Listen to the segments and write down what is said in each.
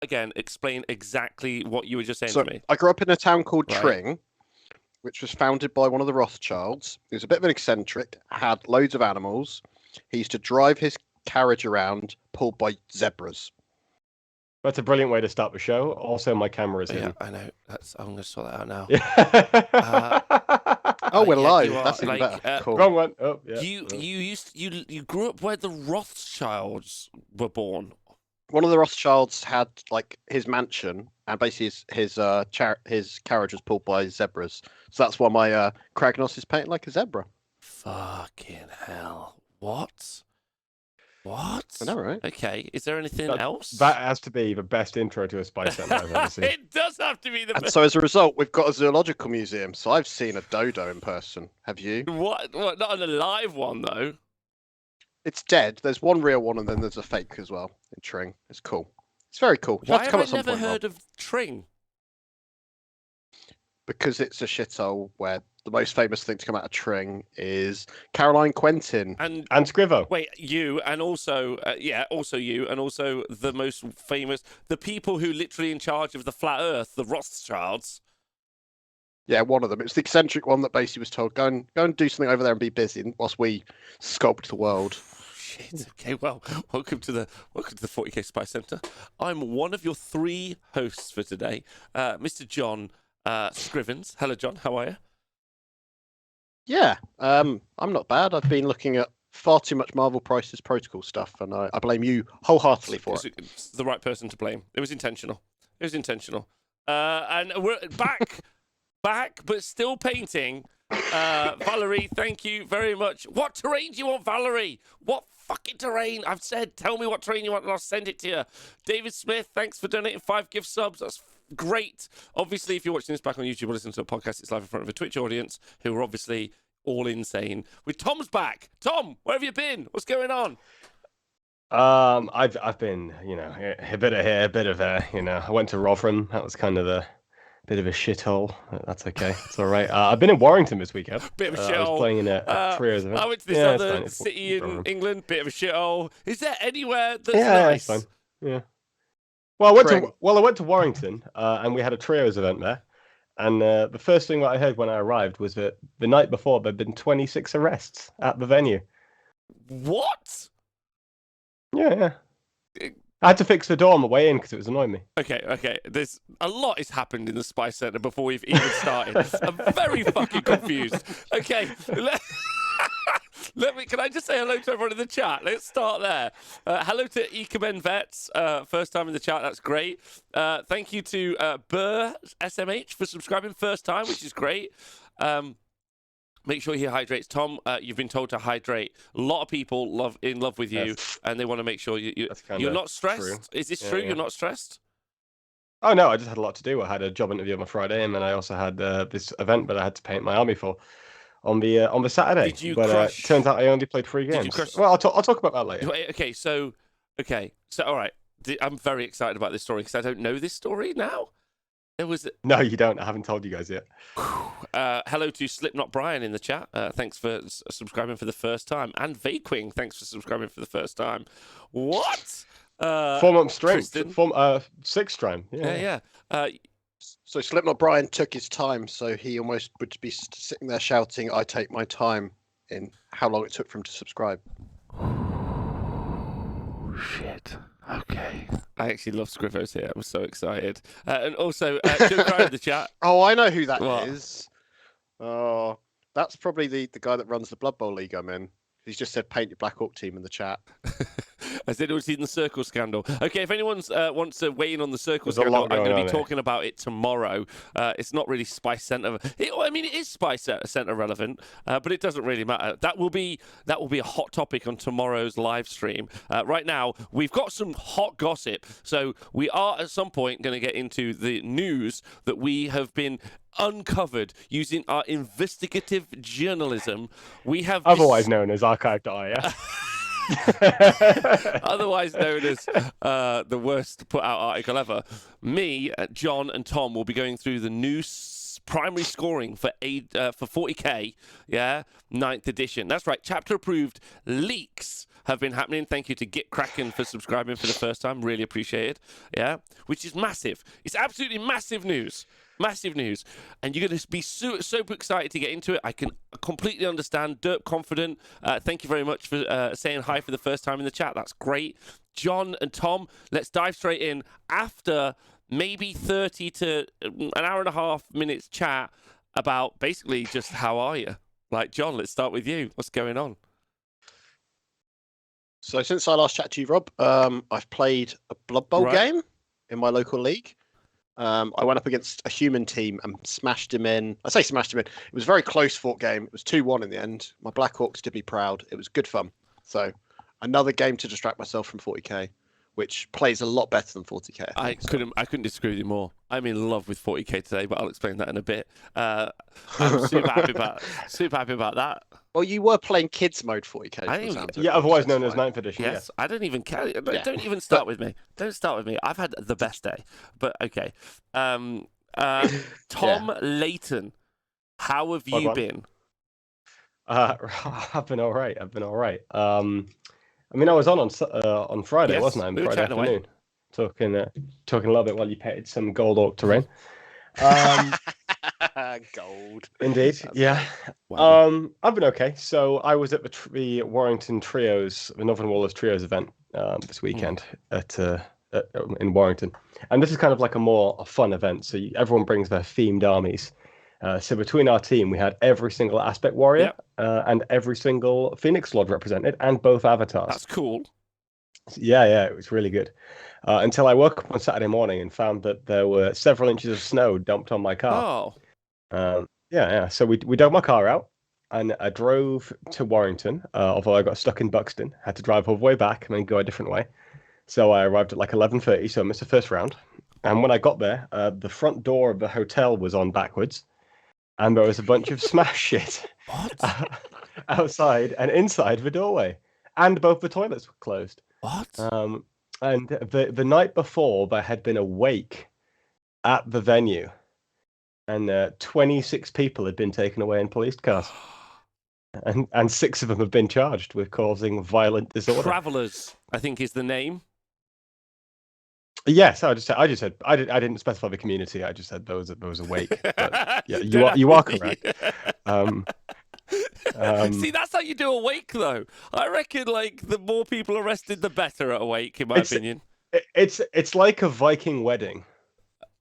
again, explain exactly what you were just saying So to me. I grew up in a town called Right. Tring, which was founded by one of the Rothschilds. He was a bit of an eccentric, had loads of animals. He used to drive his carriage around, pulled by zebras. That's a brilliant way to start the show. Also, my camera is Yeah, hidden. I know. I'm going to sort that out now. Yeah. Oh, we're yeah, live. you are, That's even like, better. Cool. Wrong one. Oh, yeah. You grew up where the Rothschilds were born. One of the Rothschilds had like his mansion, and basically his carriage was pulled by zebras. So that's why my Kragnos is painted like a zebra. Fucking hell! What? What? I know, right? Okay. Is there anything else? That has to be the best intro to a Spice Center I've ever seen. It does have to be the And best. so as a result, we've got a zoological museum. So I've seen a dodo in person. Have you? What? Not an alive one though. It's dead. There's one real one, and then there's a fake as well in Tring. It's cool. It's very cool. You Why have to have come I at some never point, heard Rob, of Tring? because it's a shithole where the most famous thing to come out of Tring is Caroline Quentin. And Scrivo. wait, you and also also you and also the most famous, the people who literally in charge of the flat Earth, the Rothschilds. Yeah, one of them. It's the eccentric one that basically was told, go and do something over there and be busy whilst we sculpt the world. Shit. Okay, well, welcome to the 40K Spice Center. I'm one of your 3 hosts for today, Mr. John Scrivens. Hello, John. How are you? Yeah, I'm not bad. I've been looking at far too much Marvel Prices Protocol stuff, and I blame you wholeheartedly for it. It's the right person to blame. It was intentional. And we're back, but still painting. Valerie, thank you very much. What terrain do you want, Valerie? What fucking terrain? I've said, tell me what terrain you want, and I'll send it to you. David Smith, thanks for donating 5 gift subs. That's great. Obviously, if you're watching this back on YouTube or listening to a podcast, it's live in front of a Twitch audience who are obviously all insane. With Tom's back. Tom, where have you been? What's going on? I've been, a bit of here, a bit of there. I went to Rotherham. That was kind of a bit of a shithole. That's okay. It's all right. I've been in Warrington this weekend. Bit of a I shithole. was playing in a trios event. I went to this other city in England. Bit of a shithole. Is there anywhere that's nice? It's fine. Yeah. Well, I went to Warrington, and we had a trios event there. And the first thing that I heard when I arrived was that the night before there'd been 26 arrests at the venue. What? Yeah. I had to fix the door on the way in because it was annoying me. Okay. There's a lot has happened in the Spice Center before we've even started. I'm very fucking confused. Okay. Can I just say hello to everyone in the chat? Let's start there. Hello to Ikemen Vets, first time in the chat. That's great. Thank you to Burr SMH for subscribing first time, which is great. Make sure he hydrates. Tom, you've been told to hydrate. A lot of people in love with you, and they want to make sure you're not stressed. True. Is this true? Yeah. You're not stressed? Oh, no, I just had a lot to do. I had a job interview on a Friday, and then I also had this event that I had to paint my army for on the Saturday. Did you crush? Turns out I only played 3 games. Did you crush? Well, I'll talk about that later. Okay, so all right. I'm very excited about this story because I don't know this story now. No, you don't. I haven't told you guys yet. Hello to Slipknot Brian in the chat. Thanks for subscribing for the first time. And Vaquing, thanks for subscribing for the first time. What? 4 months straight. 6th time. Yeah. So Slipknot Brian took his time, so he almost would be sitting there shouting, "I take my time," in how long it took for him to subscribe. Shit. Okay. I actually love Scrivos here. I'm so excited. And also, Joe Cryer in the chat. Oh, I know who that is. Oh, that's probably the guy that runs the Blood Bowl League I'm in. He's just said paint your Black Hawk team in the chat. Has anyone seen the Circle scandal? Okay, if anyone wants to weigh in on the Circle scandal, I'm going to be talking about it tomorrow. It's not really Spice Center. It is Spice Center relevant, but it doesn't really matter. That will be a hot topic on tomorrow's live stream. Right now, we've got some hot gossip, so we are at some point going to get into the news that we have been uncovered using our investigative journalism. We have otherwise known as archive.is. Otherwise known as the worst put out article ever. Me, John, and Tom will be going through the new primary scoring for 40k, 9th edition. That's right, chapter approved leaks have been happening. Thank you to Get Kraken for subscribing for the first time. Really appreciate it. Yeah, which is massive. It's absolutely massive news. Massive news. And you're going to be super excited to get into it. I can completely understand. Derp Confident, thank you very much for saying hi for the first time in the chat. That's great. John and Tom, let's dive straight in. After maybe 30 to an hour and a half minutes chat about basically just how are you? Like, John, let's start with you. What's going on? So since I last chatted to you, Rob, I've played a Blood Bowl game in my local league. I went up against a human team and smashed him in. I say smashed him in. It was a very close fought game. It was 2-1 in the end. My Blackhawks did be proud. It was good fun. So another game to distract myself from 40k, which plays a lot better than 40k. I couldn't disagree with you more. I'm in love with 40k today, but I'll explain that in a bit. I'm super happy about that. Well, you were playing kids mode 40k. Yeah, otherwise known as 9th edition. Yes, yeah. I don't even care. Don't even start with me. Don't start with me. I've had the best day. But okay. Tom Layton, how have you been? I've been all right. I mean, I was on Friday, yes, wasn't I? Friday afternoon, talking a little bit while you painted some gold orc terrain. Gold. Indeed, yeah. Wow. I've been okay. So I was at the Warrington Trios, the Northern Wallers Trios event this weekend in Warrington, and this is kind of like a fun event. So everyone brings their themed armies. So between our team, we had every single aspect warrior and every single Phoenix Lord represented, and both avatars. That's cool. Yeah, it was really good. Until I woke up on Saturday morning and found that there were several inches of snow dumped on my car. Oh. Yeah. So we dug my car out, and I drove to Warrington. Although I got stuck in Buxton, had to drive all the way back and then go a different way. So I arrived at like 11:30, so I missed the first round. And when I got there, the front door of the hotel was on backwards. And there was a bunch of smash shit outside and inside the doorway, and both the toilets were closed. What? And the night before, there had been a wake at the venue, and 26 people had been taken away in police cars, and 6 of them have been charged with causing violent disorder. Travelers, I think, is the name. Yes, I just said I didn't specify the community. I just said there was a wake. But yeah, you are correct. See, that's how you do a wake, though. I reckon, like, the more people arrested, the better at a wake, in my opinion. It's like a Viking wedding,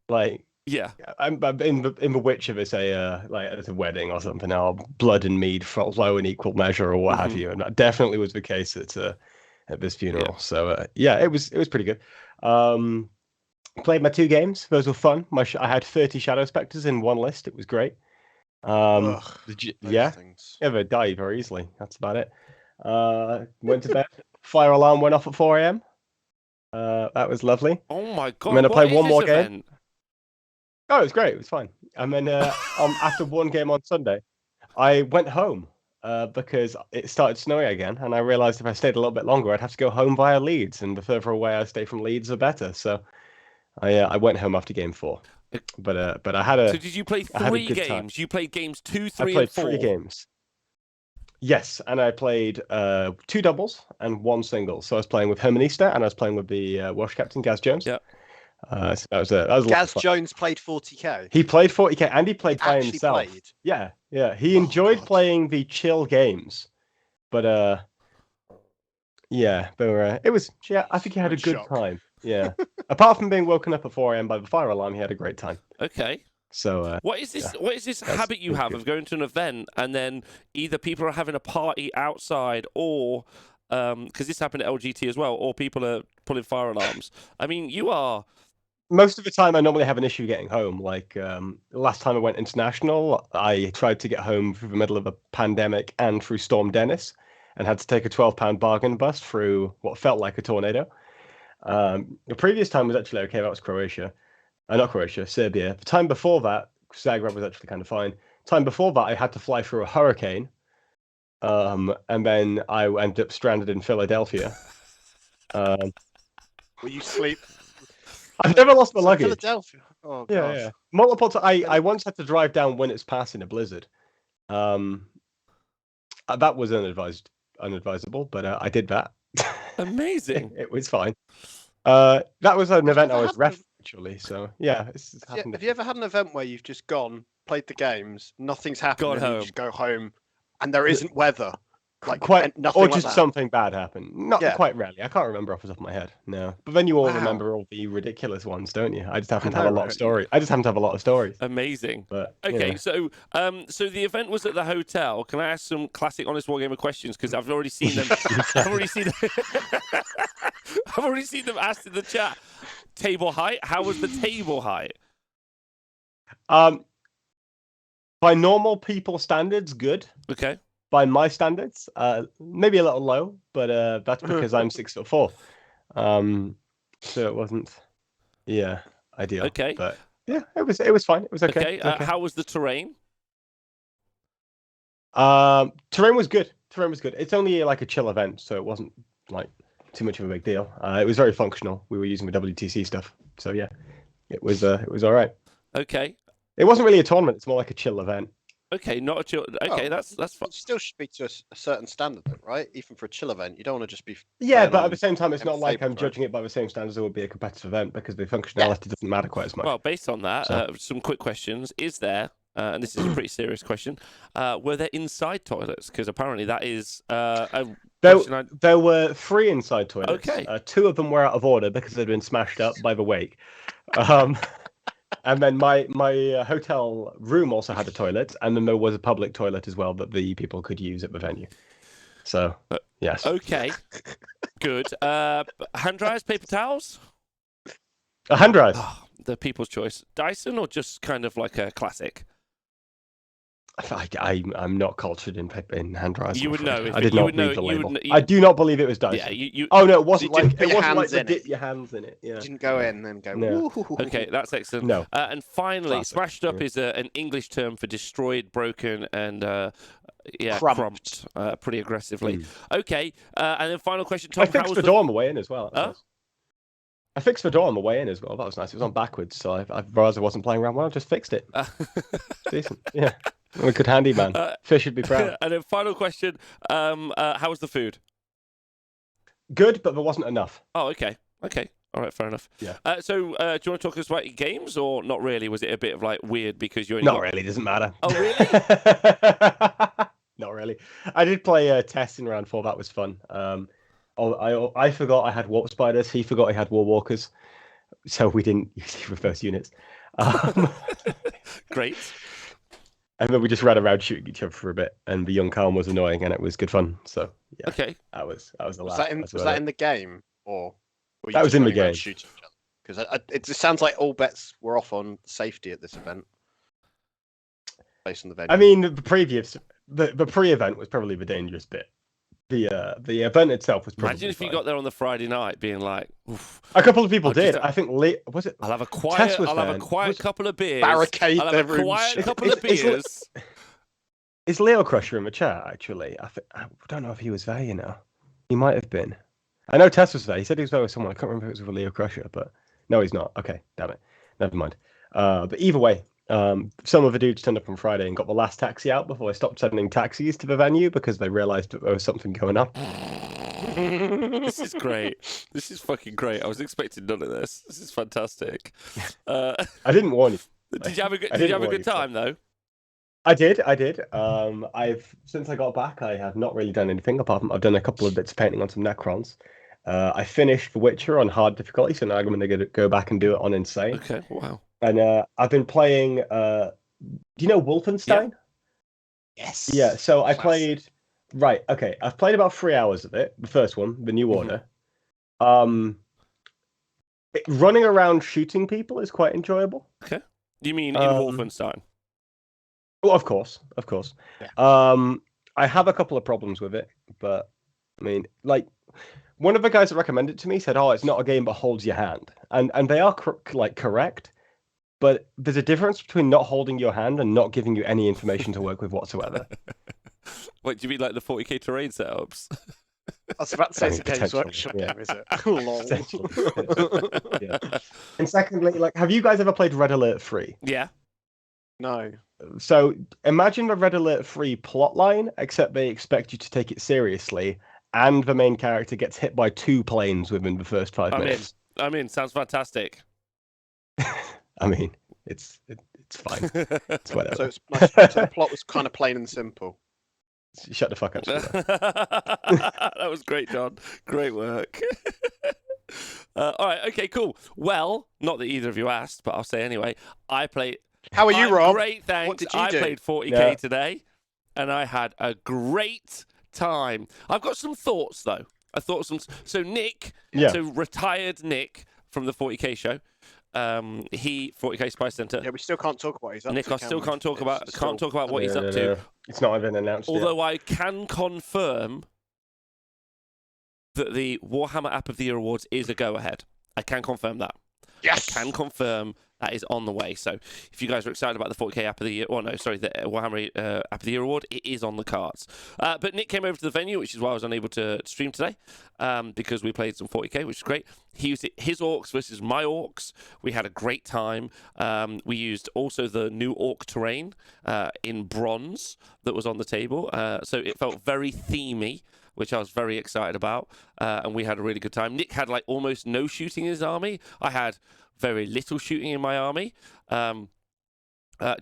like yeah. I'm in the Witcher. It's a wedding or something. Now blood and mead flow in equal measure, or what have you, and that definitely was the case at this funeral. Yeah. So it was pretty good. Played my 2 games. Those were fun. I had 30 Shadow Spectres in one list. It was great. They die very easily. That's about it. Went to bed. Fire alarm went off at 4 a.m. That was lovely. Oh my god! I'm gonna play one more game. Oh, it was great. It was fine. And then after one game on Sunday, I went home because it started snowing again, and I realised if I stayed a little bit longer, I'd have to go home via Leeds, and the further away I stay from Leeds, the better. So I went home after game 4. But I had a. So did you play 3 games? Time. You played games 2, 3, and 4. I played 3 games. Yes, and I played 2 doubles and 1 single. So I was playing with Hermanista, and I was playing with the Welsh captain Gaz Jones. Yeah. So that was Gaz Jones played 40k. He played 40k, and he played by himself. Played. Yeah. He enjoyed playing the chill games, but it was. Yeah, I think he had a good time. Yeah. Apart from being woken up at 4 a.m. by the fire alarm, he had a great time. Okay. So what is this? Yeah. What is this habit you have of going to an event and then either people are having a party outside, or because this happened at LGT as well, or people are pulling fire alarms? I mean, you are. Most of the time, I normally have an issue getting home. Like last time I went international, I tried to get home through the middle of a pandemic and through Storm Dennis, and had to take a £12 bargain bus through what felt like a tornado. The previous time was actually okay. That was Croatia. Not Croatia, Serbia. The time before that, Zagreb was actually kind of fine. Time before that, I had to fly through a hurricane. And then I ended up stranded in Philadelphia. Will you sleep? I've never lost my luggage. Philadelphia. Oh, gosh. Yeah. Multiple times. I once had to drive down Winners Pass in a blizzard. That was unadvisable, but I did that. Amazing. It was fine. That was an event I was ref actually. So yeah, have you ever had an event where you've just gone, played the games, nothing's happened, and you just go home, and there isn't weather? Like nothing, or just like something bad happened. Not quite rarely. I can't remember off the top of my head. No, but then you all remember all the ridiculous ones, don't you? I just happen to have a lot of stories. I just happen to have a lot of stories. Amazing. But okay, so the event was at the hotel. Can I ask some classic honest Wargamer questions? Because I've already seen them. I've already seen them asked in the chat. Table height. How was the table height? By normal people standards, good. Okay. By my standards, maybe a little low, but that's because I'm 6'4". So it wasn't, ideal. Okay. But yeah, it was fine. It was okay. Okay. How was the terrain? Terrain was good. It's only like a chill event, so it wasn't like too much of a big deal. It was very functional. We were using the WTC stuff, so yeah, it was all right. Okay. It wasn't really a tournament. It's more like a chill event. Okay, not a chill. Okay, that's fine. It still should be to a certain standard, right? Even for a chill event, you don't want to just be. Yeah, but at the same time, it's not like I'm judging it by the same standards as it would be a competitive event because the functionality doesn't matter quite as much. Well, based on that, some quick questions. Is there, and this is a pretty serious question, were there inside toilets? Because apparently that is There were 3 inside toilets. Okay. 2 of them were out of order because they'd been smashed up by the wake. And then my hotel room also had a toilet, and then there was a public toilet as well that the people could use at the venue. So, yes. Okay, good. Hand dryers, paper towels? Hand dryers. Oh, the people's choice. Dyson or just kind of like a classic? I'm not cultured in hand dryers. You would know. I did not read the label. I do not believe it was Dyson. Yeah, Oh no, it wasn't so like dip your hands in it. Yeah. You didn't go in and go. No. Okay, that's excellent. No. And finally, Classic. smashed up is an English term for destroyed, broken, and crumped. Pretty aggressively. Okay, and then final question, Tom. I fixed the door on the way in as well. I fixed the door on the way in as well. That was nice. It was on backwards, so I realized I wasn't playing around well. I just fixed it. Decent. Yeah. I'm a good handyman. Fish should be proud. And then final question, how was the food? Good, but there wasn't enough. Oh, okay. All right, fair enough. Yeah. So, do you want to talk to us about your games, or not really? Was it a bit of like weird because you're not really? Doesn't matter. Oh, really? Not really. I did play Test in round 4. That was fun. I forgot I had warp spiders. He forgot he had war walkers, so we didn't use reverse units. Great. And then we just ran around shooting each other for a bit, and the young Calm was annoying, and it was good fun. So yeah, okay, that was the last. Was that in the game, or that was in the game? Because it just sounds like all bets were off on safety at this event, based on the venue. I mean, the pre-event was probably the dangerous bit. The event itself was probably. Imagine if you got there on the Friday night, being like, oof. A couple of people did. I think was it? I'll have a quiet couple of beers. Barricade I'll have a quiet couple of beers. Is Leo Crusher in the chat? Actually, I don't know if he was there. You know, he might have been. I know Tess was there. He said he was there with someone. I can't remember if it was with Leo Crusher, but no, he's not. Okay, damn it. Never mind. But either way. Some of the dudes turned up on Friday and got the last taxi out before I stopped sending taxis to the venue because they realised that there was something going on. This is great. This is fucking great. I was expecting none of this. This is fantastic. I didn't warn you. Did you have a good time though? I did. Since I got back, I have not really done anything apart from I've done a couple of bits of painting on some Necrons. I finished The Witcher on hard difficulty, so now I'm going to go back and do it on insane. Okay. Wow. And I've been playing. Do you know Wolfenstein? Yeah. Yes. Yeah. So I played. Right. Okay. I've played about 3 hours of it. The first one, the New Order. Running around shooting people is quite enjoyable. Okay. You mean in Wolfenstein? Well, of course. Yeah. I have a couple of problems with it, but I mean, like. One of the guys that recommended it to me said, "Oh, it's not a game that holds your hand," and they are correct, but there's a difference between not holding your hand and not giving you any information to work with whatsoever. What do you mean, like the 40k terrain setups? I was about to say it's a Games Workshop game, is it? Lol. Yeah. And secondly, like, have you guys ever played Red Alert 3? Yeah. No. So imagine the Red Alert 3 plotline, except they expect you to take it seriously. and the main character gets hit by 2 planes within the first 5 minutes. I'm in. Sounds fantastic. I mean, it's fine. It's whatever. So it's nice. So the plot was kind of plain and simple. Shut the fuck up. That was great, John. Great work. All right. Okay. Cool. Well, not that either of you asked, but I'll say anyway. I played. How are you, Rob? Great. Thanks. What did you do? I played 40k today, and I had a great time. I've got some thoughts though. So Nick, so retired Nick from the 40k show. He 40k Spice Center. Yeah, we still can't talk about what he's up to. Nick, I still can't talk about what he's up to. It's not even announced Although yet. I can confirm that the Warhammer App of the Year Awards is a go-ahead. I can confirm that. Yes. I can confirm that is on the way. So if you guys are excited about the 40k App of the Year, the Warhammer App of the Year Award, it is on the cards. But Nick came over to the venue, which is why I was unable to stream today, because we played some 40k, which is great. He used his orcs versus my orcs. We had a great time. We used also the new orc terrain in bronze that was on the table. So it felt very themey, which I was very excited about. And we had a really good time. Nick had like almost no shooting in his army. I had very little shooting in my army.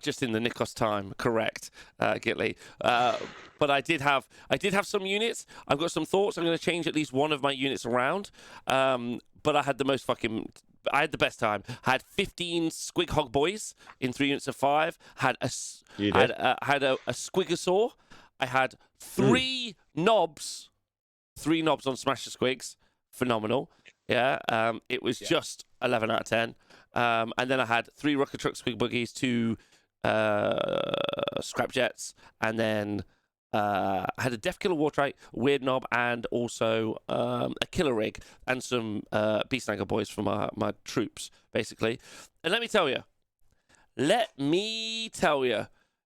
Just in the Nikos time, correct, Gitley. But I did have some units. I've got some thoughts. I'm going to change at least one of my units around. But I had I had the best time. I had 15 Squig Hog Boys in 3 units of 5. Had a Squigosaur. I had 3 knobs. 3 knobs on Smash the Squigs. Phenomenal. Yeah. It was just 11 out of 10. And then I had 3 Rocket Truck Squig Buggies, 2 Scrap Jets, and then I had a Death Killer Wartrike, Weird Knob, and also a Killer Rig, and some Beast Snagger Boys for my troops, basically. And let me tell you,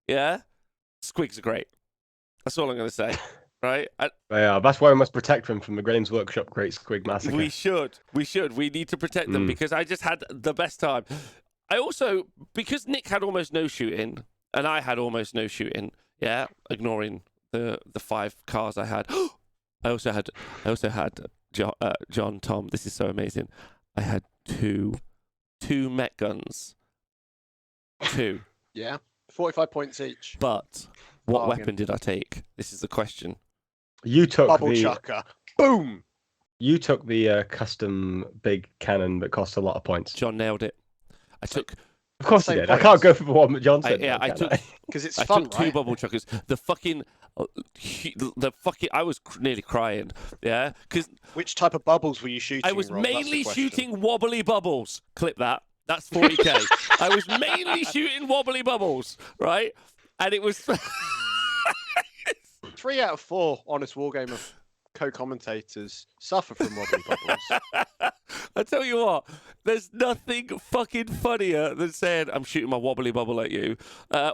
yeah, Squigs are great. That's all I'm going to say. Right? That's why we must protect them from the Graham's Workshop Great Squig Massacre. We should. We need to protect them because I just had the best time. I also, because Nick had almost no shooting and I had almost no shooting, yeah, ignoring the 5 cars I had. I also had John, Tom. This is so amazing. I had two mech guns. 2. Yeah, 45 points each. But what weapon did I take? This is the question. You took Bubble chucker. Boom. You took the custom big cannon that costs a lot of points. John nailed it. Of course he did. Points. I can't go for the one that John said. I took because it's fun. I took 2 bubble chuckers. I was nearly crying. Yeah, because which type of bubbles were you shooting? I was Rob? mainly shooting wobbly bubbles. Clip that. That's 40k. I was mainly shooting wobbly bubbles, right? And it was 3 out of 4 honest Wargamer co-commentators suffer from wobbly bubbles. I tell you what, there's nothing fucking funnier than saying I'm shooting my wobbly bubble at you,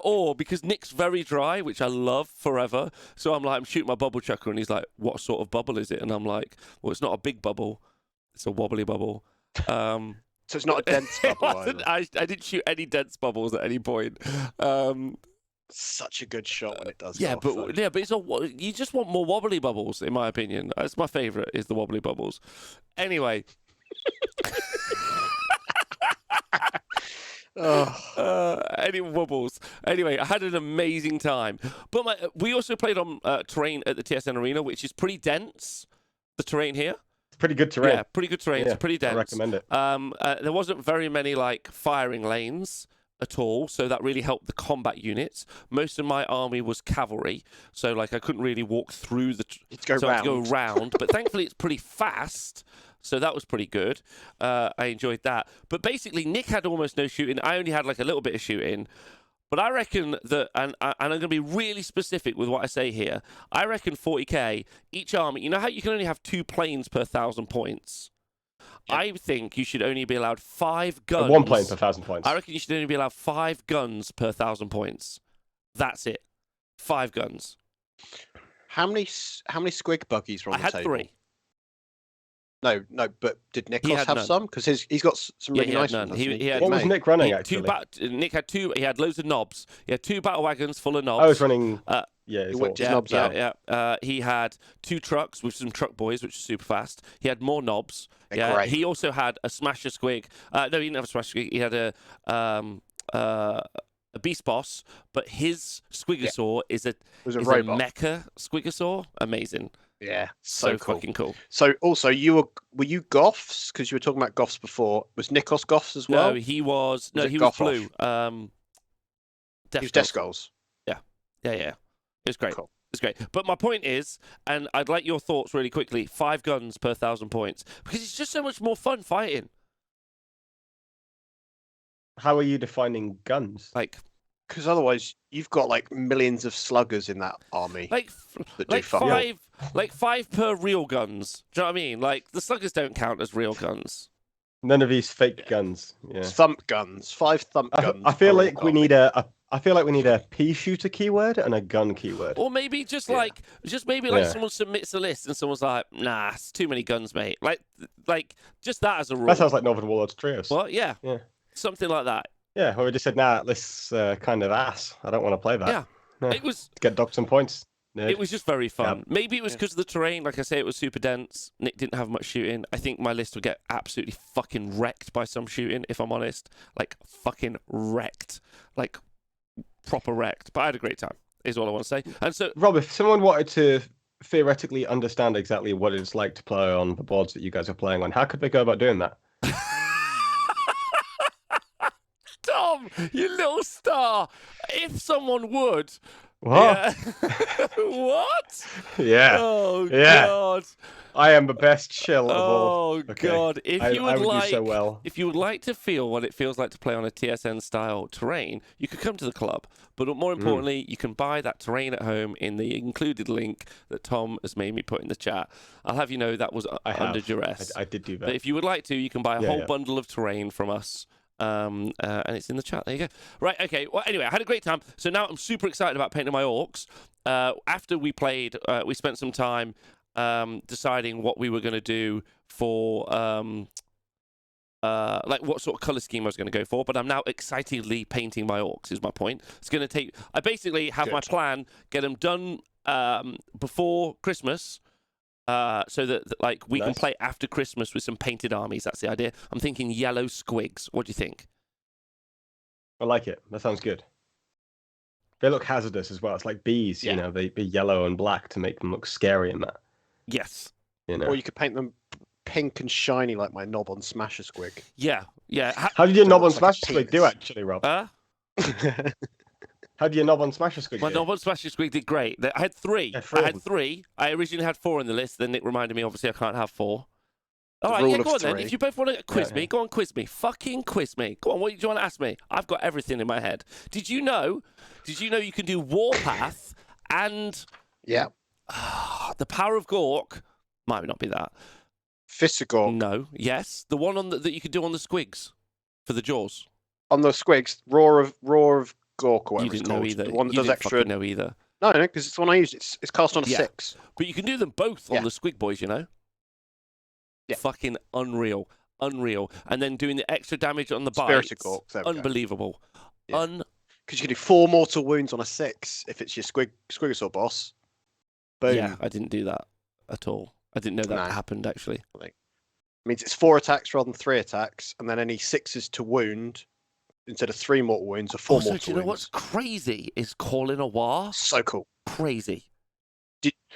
or because Nick's very dry, which I love forever. So I'm like, I'm shooting my bubble chucker, and he's like, "What sort of bubble is it?" And I'm like, "Well, it's not a big bubble, it's a wobbly bubble." So it's not a dense bubble. I didn't shoot any dense bubbles at any point. Such a good shot when it does. But it's not. You just want more wobbly bubbles, in my opinion. That's my favourite. Is the wobbly bubbles. Anyway. Any wobbles. Anyway, I had an amazing time. But we also played on terrain at the TSN Arena, which is pretty dense. The terrain here. It's pretty good terrain. Yeah, pretty good terrain. It's pretty dense. I recommend it. There wasn't very many firing lanes at all, so that really helped the combat units. Most of my army was cavalry, so I couldn't really walk through the. I had to go round, but thankfully it's pretty fast. So that was pretty good. I enjoyed that. But basically, Nick had almost no shooting. I only had a little bit of shooting. But I reckon that, and I'm going to be really specific with what I say here. I reckon 40k, each army, you know how you can only have 2 planes per 1,000 points? Yeah. I think you should only be allowed 5 guns. 1 plane per 1,000 points. I reckon you should only be allowed 5 guns per 1,000 points. That's it. 5 guns. How many squig buggies were on the table? I had 3. No, but did Nikos have some? Because he's got some really nice ones. What was Nick running, actually? Nick had 2. He had loads of knobs. He had 2 battle wagons full of knobs. I was running Yeah, He whipped his Yeah, knobs out. yeah. He had 2 trucks with some truck boys, which was super fast. He had more knobs. They're great. He also had a Smasher Squig. No, he didn't have a Smasher Squig. He had a Beast Boss, but his Squigosaur is a robot. mecha Squigosaur. Amazing. Yeah, so cool. Fucking cool. So also, were you Goths? Because you were talking about Goths before. Was Nikos Goths as well? No, he was it was blue. He was Death Skulls. Yeah. It was great. Cool. It's great. But my point is, and I'd like your thoughts really quickly, 5 guns per 1,000 points. Because it's just so much more fun fighting. How are you defining guns? Like, because otherwise you've got like millions of sluggers in that army. Like 5 per real guns. Do you know what I mean? Like, the sluggers don't count as real guns. None of these fake guns. Yeah. Thump guns. 5 thump guns. I feel like we need I feel like we need a pea shooter keyword and a gun keyword. Or maybe just like someone submits a list and someone's like, nah, it's too many guns, mate. Like just that as a rule. That sounds like Northern Warlords Trios. What? Yeah. Something like that. Yeah, well, we just said, nah, this kind of ass. I don't want to play that. Yeah. It was get docked some points. Nerd. It was just very fun. Yep. Maybe it was because of the terrain. Like I say, it was super dense. Nick didn't have much shooting. I think my list would get absolutely fucking wrecked by some shooting, if I'm honest. Like, fucking wrecked. Like, proper wrecked. But I had a great time, is all I want to say. And so, Rob, if someone wanted to theoretically understand exactly what it's like to play on the boards that you guys are playing on, how could they go about doing that? Tom, you little star. If someone would. What? Yeah. What? Yeah. Oh, yeah. God. I am the best shill of all. Oh, okay. God. If I would do so well. If you would like to feel what it feels like to play on a TSN-style terrain, you could come to the club. But more importantly, you can buy that terrain at home in the included link that Tom has made me put in the chat. I'll have you know that was under duress. I did do that. But if you would like to, you can buy a whole bundle of terrain from us. And it's in the chat. There you go. Right, okay. Well, anyway, I had a great time. So now I'm super excited about painting my orcs. After we played, we spent some time deciding what we were going to do for, like what sort of color scheme I was going to go for. But I'm now excitedly painting my orcs, is my point. It's going to take... I basically have my plan, get them done before Christmas, so that like we can play after Christmas with some painted armies. That's the idea. I'm thinking yellow squigs. What do you think? I like it. That sounds good. They look hazardous as well. It's like bees, you know, they be yellow and black to make them look scary in that. Yes. You know. Or you could paint them pink and shiny like my knob on Smasher Squig. Yeah, yeah. How did your knob on Smasher Squig do actually, Rob? How do your knob on Smasher Squig My knob on Smasher Squig did great. I had 3. I had 3. I originally had 4 on the list. Then Nick reminded me, obviously, I can't have 4. All right, yeah, go on then. If you both want to quiz me, go on, quiz me. Fucking quiz me. Go on, what do you want to ask me? I've got everything in my head. Did you know you can do Warpath and... Yeah. The Power of Gork? Might not be that. Fist of Gork. No. Yes. The one on that you could do on the squigs for the jaws. On the squigs, Roar of Gork or whatever You didn't it's called. know either. The one that you does didn't extra. know either. No, because it's the one I used. It's cast on a 6. But you can do them both on the squig boys, you know? Yeah. Fucking unreal. Unreal. And then doing the extra damage on the bites. Spirited Gork. Unbelievable. Yeah. Because you can do 4 mortal wounds on a 6 if it's your Squigosaur boss. Boom. Yeah, I didn't do that at all. I didn't know that happened, actually. It means it's 4 attacks rather than 3 attacks, and then any 6s to wound instead of 3 mortal wounds or 4 mortal wounds. Do you know what's crazy is calling a war? So cool. Crazy.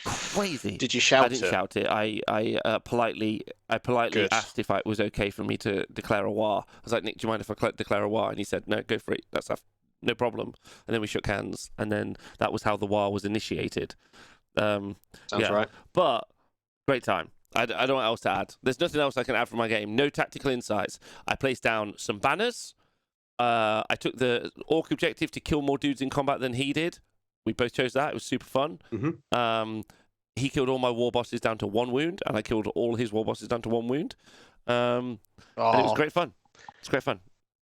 Crazy. Did you shout it? I didn't shout it. I politely asked if it was okay for me to declare a war. I was like, Nick, do you mind if I declare a war? And he said, no, go for it. That's no problem. And then we shook hands, and then that was how the war was initiated. Sounds right. But great time. I don't know what else to add. There's nothing else I can add from my game. No tactical insights. I placed down some banners. I took the orc objective to kill more dudes in combat than he did. We both chose that. It was super fun. Mm-hmm. He killed all my war bosses down to 1 wound, and I killed all his war bosses down to 1 wound. And it was great fun. It's great fun.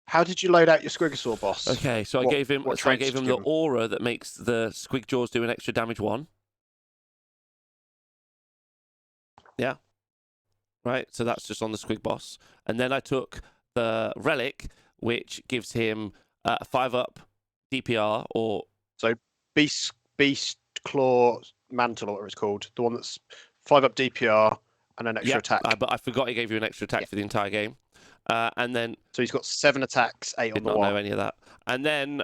How did you load out your Squigosaur boss? Okay, so I gave him the aura that makes the squig jaws do an extra damage 1. Yeah. Right, so that's just on the squig boss. And then I took the relic, which gives him 5 up DPR or... So beast Claw Mantle, or whatever it's called. The one that's 5 up DPR and an extra attack. But I forgot he gave you an extra attack for the entire game. And then so he's got 7 attacks, 8 on the wire. Did not know any of that. And then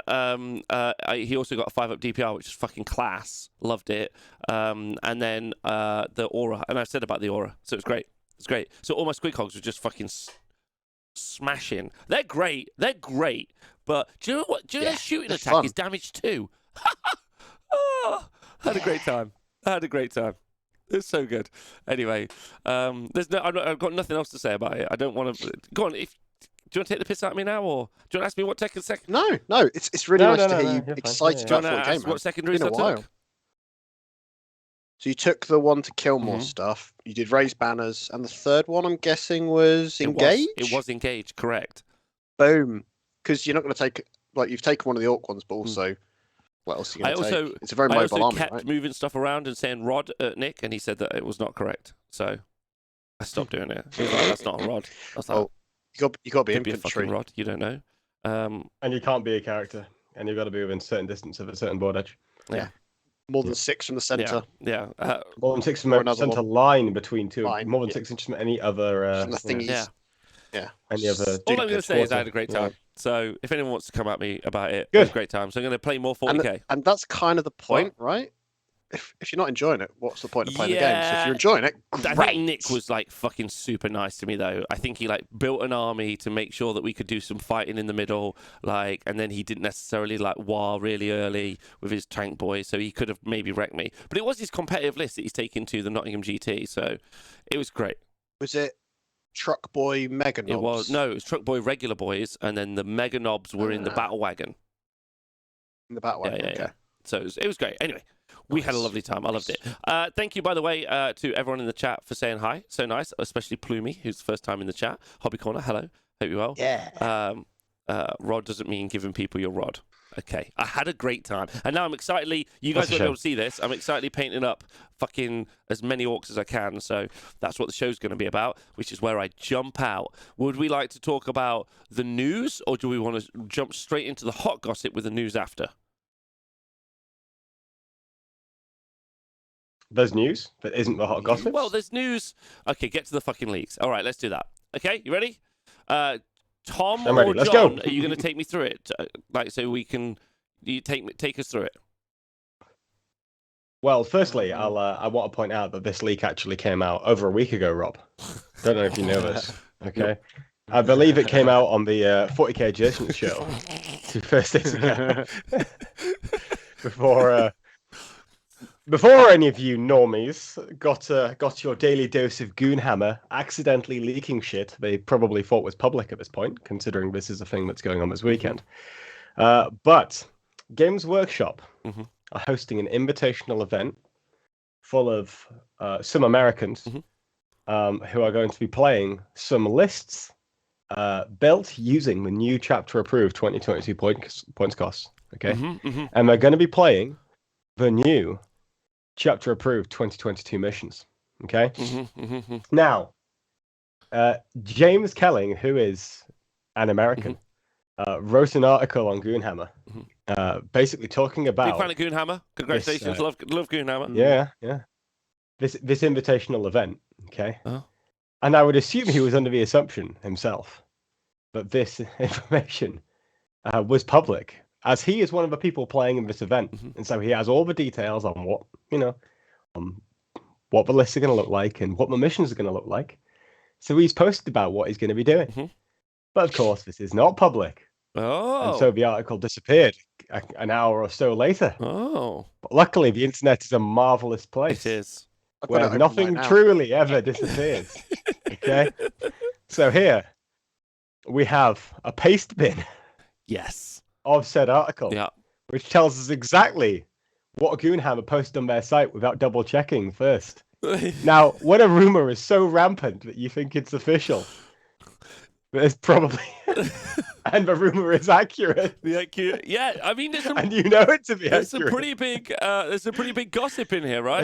he also got a 5 up DPR, which is fucking class. Loved it. And then the aura, and I said about the aura, so it's great. It's great. So all my squid hogs were just fucking smashing. They're great. But do you know what? Do you know their shooting attack is damage 2? I had a great time. It's so good. Anyway, I've got nothing else to say about it. I don't want to. Go on. Do you want to take the piss out of me now, or do you want to ask me what Tekken second? No. It's really nice to hear you excited about the game. What secondaries I took? So you took the one to kill more stuff. You did raise banners, and the third one, I'm guessing, was engage. It was engage, correct? Boom. Because you're not going to take you've taken one of the orc ones, but also. What else are you going to take? It's a very mobile army, kept moving stuff around and saying rod at Nick, and he said that it was not correct. So I stopped doing it. He was like, that's not a rod. I was like, you got to be infantry. Be a fucking rod. You don't know. And you can't be a character, and you've got to be within a certain distance of a certain board edge. Yeah. More than 6 from the centre. Yeah. More than 6 from the centre line between two. More than 6 inches from any other. From the thingies. Yeah. Any other. All I'm going to say is I had a great time. So if anyone wants to come at me about it, it was a great time. So I'm going to play more 40k. And that's kind of the point, right? If you're not enjoying it, what's the point of playing the game? So if you're enjoying it, great. I think Nick was like fucking super nice to me though. I think he like built an army to make sure that we could do some fighting in the middle, and then he didn't necessarily war really early with his tank boys, so he could have maybe wrecked me. But it was his competitive list that he's taken to the Nottingham GT, so it was great. Was it Truck Boy Mega Knobs? It was Truck Boy regular boys, and then the Mega Knobs were in the Battle Wagon. In the Battle Wagon, okay. So it was great. Anyway. We had a lovely time. I loved it. Thank you, by the way, to everyone in the chat for saying hi. So nice, especially Plumey, who's the first time in the chat. Hobby Corner, hello. Hope you're well. Yeah. Rod doesn't mean giving people your rod. Okay. I had a great time. And now I'm excitedly, you guys won't be able to see this, I'm excitedly painting up fucking as many orcs as I can. So that's what the show's going to be about, which is where I jump out. Would we like to talk about the news, or do we want to jump straight into the hot gossip with the news after? There's news, but isn't the hot gossip? Well, there's news. Okay, get to the fucking leaks. All right, let's do that. Okay, you ready? Tom or ready. Let's John, go. are you going to take me through it? So we can... You take us through it. Well, firstly, I want to point out that this leak actually came out over a week ago, Rob. Don't know if you know this. Okay. I believe it came out on the 40k Adjacent show 2 Thursdays ago. Before any of you normies got your daily dose of Goonhammer accidentally leaking shit they probably thought was public at this point, considering this is a thing that's going on this weekend. But Games Workshop are hosting an invitational event full of some Americans who are going to be playing some lists built using the new chapter-approved 2022 points costs. Okay? And they're going to be playing the new chapter approved 2022 missions. Okay. Now, James Kelling, who is an American, wrote an article on Goonhammer, basically talking about. Big fan of Goonhammer. Congratulations, love Goonhammer. Yeah. This invitational event. Okay. And I would assume he was under the assumption himself that this information was public, as he is one of the people playing in this event, and so he has all the details on what the lists are going to look like and what the missions are going to look like. So he's posted about what he's going to be doing. But of course, this is not public. And so the article disappeared an hour or so later. But luckily, the internet is a marvelous place. It is. Where nothing truly ever disappears. Okay? So here, we have a paste bin. Yes. Of said article. Yeah. Which tells us exactly what Goonhammer posted on their site without double checking first. Now, when a rumor is so rampant that you think it's official, there's probably, and the rumor is accurate. Yeah, I mean, and you know it to be accurate. There's a pretty big gossip in here, right?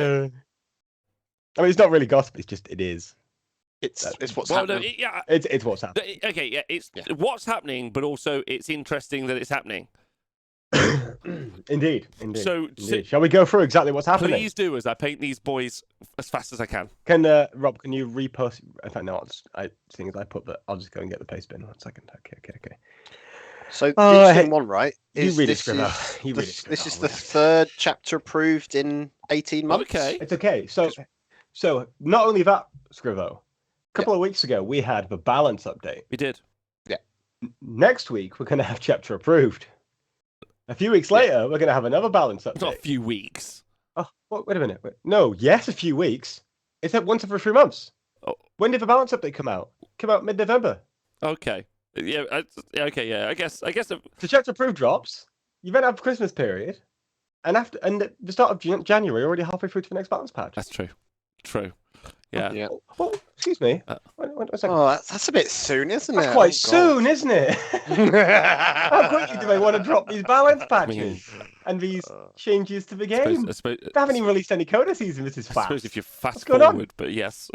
I mean, it's not really gossip. It's just it is. It's what's happening. It's what's happening. Okay, yeah, it's what's happening, but also it's interesting that it's happening. Indeed. So, shall we go through exactly what's happening? Please do, as I paint these boys as fast as I can. Can Rob? Can you repost? In fact, no. I put that. I'll just go and get the paste bin. 1 second. Okay. So the interesting one, right? Is this is the third chapter approved in 18 months. Okay, it's okay. So not only that, Scrivo. A couple of weeks ago, we had the balance update. We did. Yeah. Next week, we're going to have chapter approved. A few weeks later, we're going to have another balance update. Not a few weeks. Oh, wait a minute. No, yes, a few weeks. It's once every 3 months. Oh. When did the balance update come out? Came out mid-November. Okay. Yeah. Okay. Yeah. I guess. The chapter approved drops. You then have Christmas period, and the start of January, already halfway through to the next balance patch. That's true. Yeah. Oh, excuse me. One second. Oh, that's a bit soon, isn't it? That's quite soon, isn't it? How quickly do they want to drop these balance patches and these changes to the game? They haven't even released any codicils, and this is fast. I suppose if you fast forward, but yes.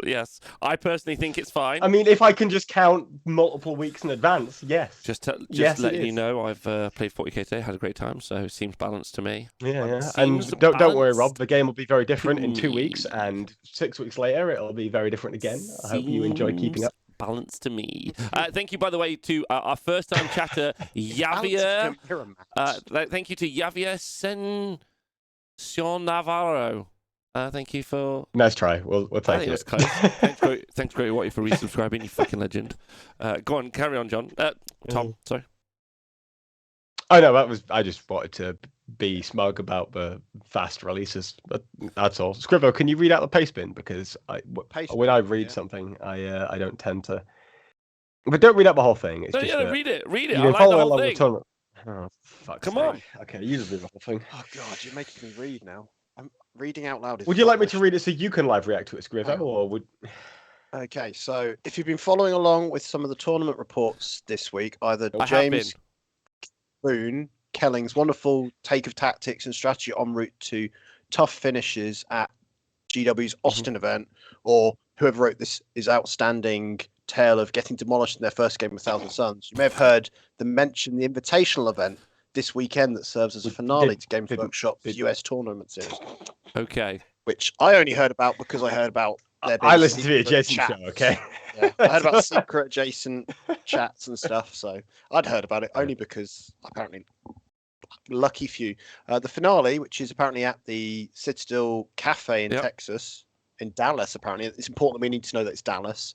I personally think it's fine. I mean, if I can just count multiple weeks in advance, yes. Just letting you know, I've played 40k today, had a great time, so it seems balanced to me. Yeah. And don't worry, Rob, the game will be very different in 2 weeks, and 6 weeks later, it'll be very different again. I hope you enjoy keeping up. Balanced to me. Thank you, by the way, to our first-time chatter, Javier. Thank you to Javier Sension Navarro. Thank you for... Nice try. We'll take it. It was close. Thanks, Grey Watty, for resubscribing, you fucking legend. Go on, carry on, John. Tom, sorry. Oh, no, I just wanted to be smug about the fast releases. That's all. Scrivo, can you read out the paste bin? Because when I read something, I don't tend to... But don't read out the whole thing. It's read it. I like follow the whole along thing. with tournament. Oh, fuck's Come sake. on. Okay, you just read the whole thing. Oh, God, you're making me read now. I'm reading out loud. Would you like me to read it so you can live react to it, Scrivo, or would... Okay, so if you've been following along with some of the tournament reports this week, either James Boone, Kelling's wonderful take of tactics and strategy en route to tough finishes at GW's Austin event, or whoever wrote this is outstanding tale of getting demolished in their first game with Thousand Suns. You may have heard them mention the invitational event this weekend that serves as a finale to Games Workshop's US tournament series. Okay. Which I only heard about because I heard about their I listened to the adjacent show, okay? Yeah, I heard about secret adjacent chats and stuff, so I'd heard about it only because apparently lucky few. The finale, which is apparently at the Citadel Cafe in Texas, in Dallas, apparently. It's important that we need to know that it's Dallas.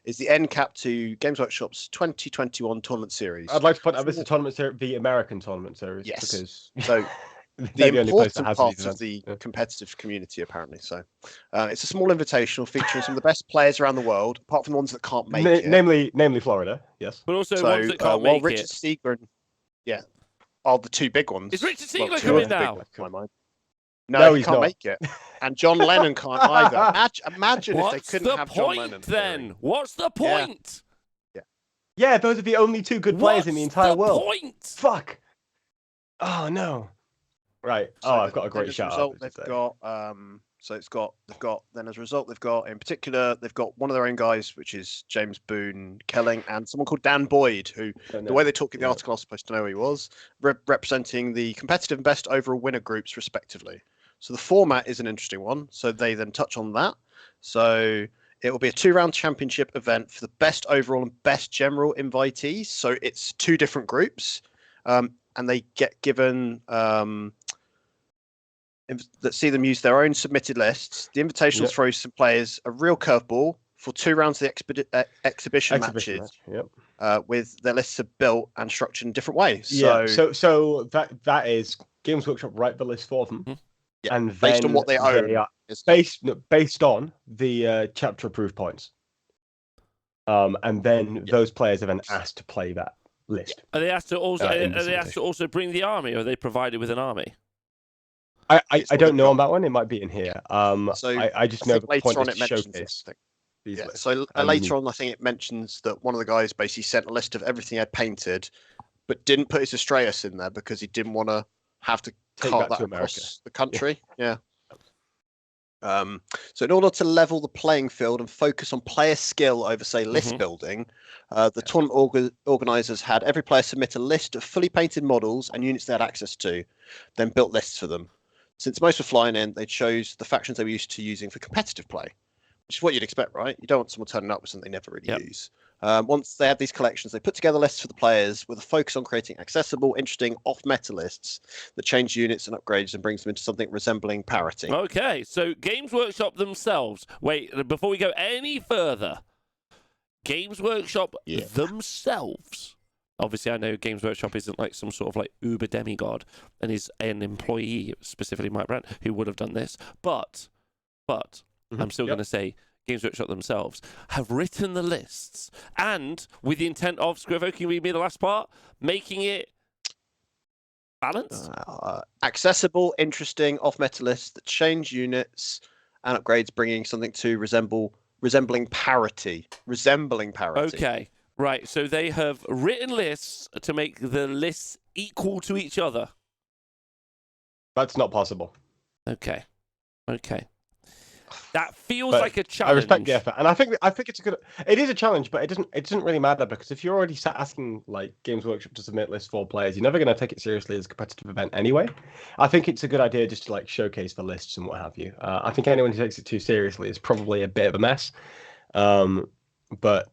Is the end cap to Games Workshop's 2021 tournament series. I'd like to point out this is the American tournament series. Yes. Because so the important part of the competitive community, apparently. So it's a small invitational featuring some of the best players around the world, apart from the ones that can't make it. Namely Florida, yes. But also ones that can't make Richard Seeger are the two big ones. Is Richard Seeger coming now? To my mind. No, he can't make it. And John Lennon can't either. Imagine if they couldn't have John Lennon. Then what's the point? Yeah, those are the only two good players in the entire world. Point? Fuck. Oh no. Right. So I've got a great shout out. They've got then as a result they've got in particular they've got one of their own guys, which is James Boone Kelling, and someone called Dan Boyd, who the way they talk in the article I was supposed to know who he was, representing the competitive and best overall winner groups respectively. So the format is an interesting one. So they then touch on that. So it will be a 2-round championship event for the best overall and best general invitees. So it's 2 different groups, and they get given that see them use their own submitted lists. The invitational throws some players a real curveball for 2 rounds of the exhibition matches. With their lists are built and structured in different ways. So that is Games Workshop write the list for them. Yeah, and based on what they own, based on the chapter approved points, and then those players are then asked to play that list. Are they asked to also? Are they asked to also bring the army, or are they provided with an army? I don't know on that one. It might be in here. I just know the later point on is to showcase. So later on, I think it mentions that one of the guys basically sent a list of everything he had painted, but didn't put his Astraeus in there because he didn't want to have to cart that across the country. Yeah. So in order to level the playing field and focus on player skill over, say, list building, the tournament organisers had every player submit a list of fully painted models and units they had access to, then built lists for them. Since most were flying in, they chose the factions they were used to using for competitive play, which is what you'd expect, right? You don't want someone turning up with something they never really use. Once they had these collections, they put together lists for the players with a focus on creating accessible, interesting, off-meta lists that change units and upgrades and brings them into something resembling parity. Okay, so Games Workshop themselves. Wait, before we go any further, Games Workshop themselves. Obviously, I know Games Workshop isn't like some sort of like uber demigod and is an employee, specifically Mike Brandt, who would have done this. But I'm still going to say Games Workshop themselves have written the lists, and with the intent of, Scrivo, can you read me the last part? Making it balanced? Accessible, interesting, off-meta lists that change units and upgrades, bringing something to resembling parity. Okay, right. So they have written lists to make the lists equal to each other. That's not possible. Okay. That feels like a challenge. I respect the effort, and I think it's a good. It is a challenge, but it doesn't really matter, because if you're already asking like Games Workshop to submit lists for players, you're never going to take it seriously as a competitive event anyway. I think it's a good idea just to like showcase the lists and what have you. I think anyone who takes it too seriously is probably a bit of a mess. But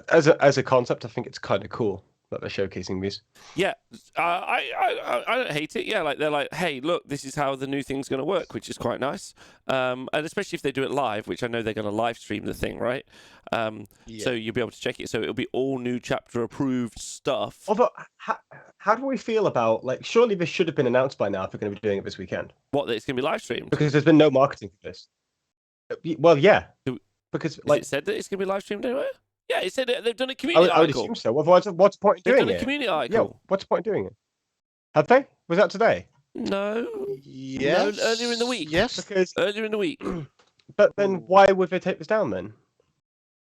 as a concept, I think it's kind of cool that they're showcasing these. Yeah, I don't hate it. Yeah, like they're like, hey, look, this is how the new thing's going to work, which is quite nice. And especially if they do it live, which I know they're going to live stream the thing, right? So you'll be able to check it. So it'll be all new chapter approved stuff. Although, how do we feel about, like, surely this should have been announced by now if they're going to be doing it this weekend? What, that it's going to be live streamed? Because there's been no marketing for this. Well, yeah. Because like, it said that it's going to be live streamed anywhere? Yeah, it said they've done a community I would article. assume so. Otherwise, what's the point in doing it? They've done a community article. Yeah, what's the point in doing it? Have they? Was that today? No. Yes. No, earlier in the week. Yes. Because earlier in the week. But then why would they take this down then?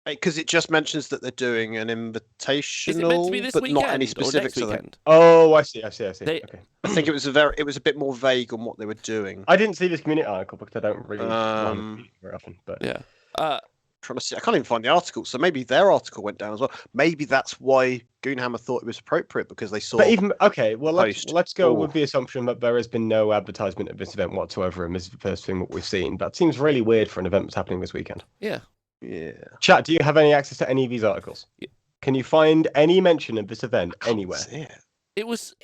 Because it just mentions that they're doing an invitational, Is it meant to be this but weekend not any specifics. or next weekend? Oh, I see. Okay. I think it was a bit more vague on what they were doing. I didn't see this community article because I don't really very often. But yeah. Trying to see, I can't even find the article. So maybe their article went down as well. Maybe that's why Goonhammer thought it was appropriate, because they saw. But even well, let's go with the assumption that there has been no advertisement of this event whatsoever, and this is the first thing that we've seen. That seems really weird for an event that's happening this weekend. Yeah. Chat, do you have any access to any of these articles? Yeah. Can you find any mention of this event anywhere? It was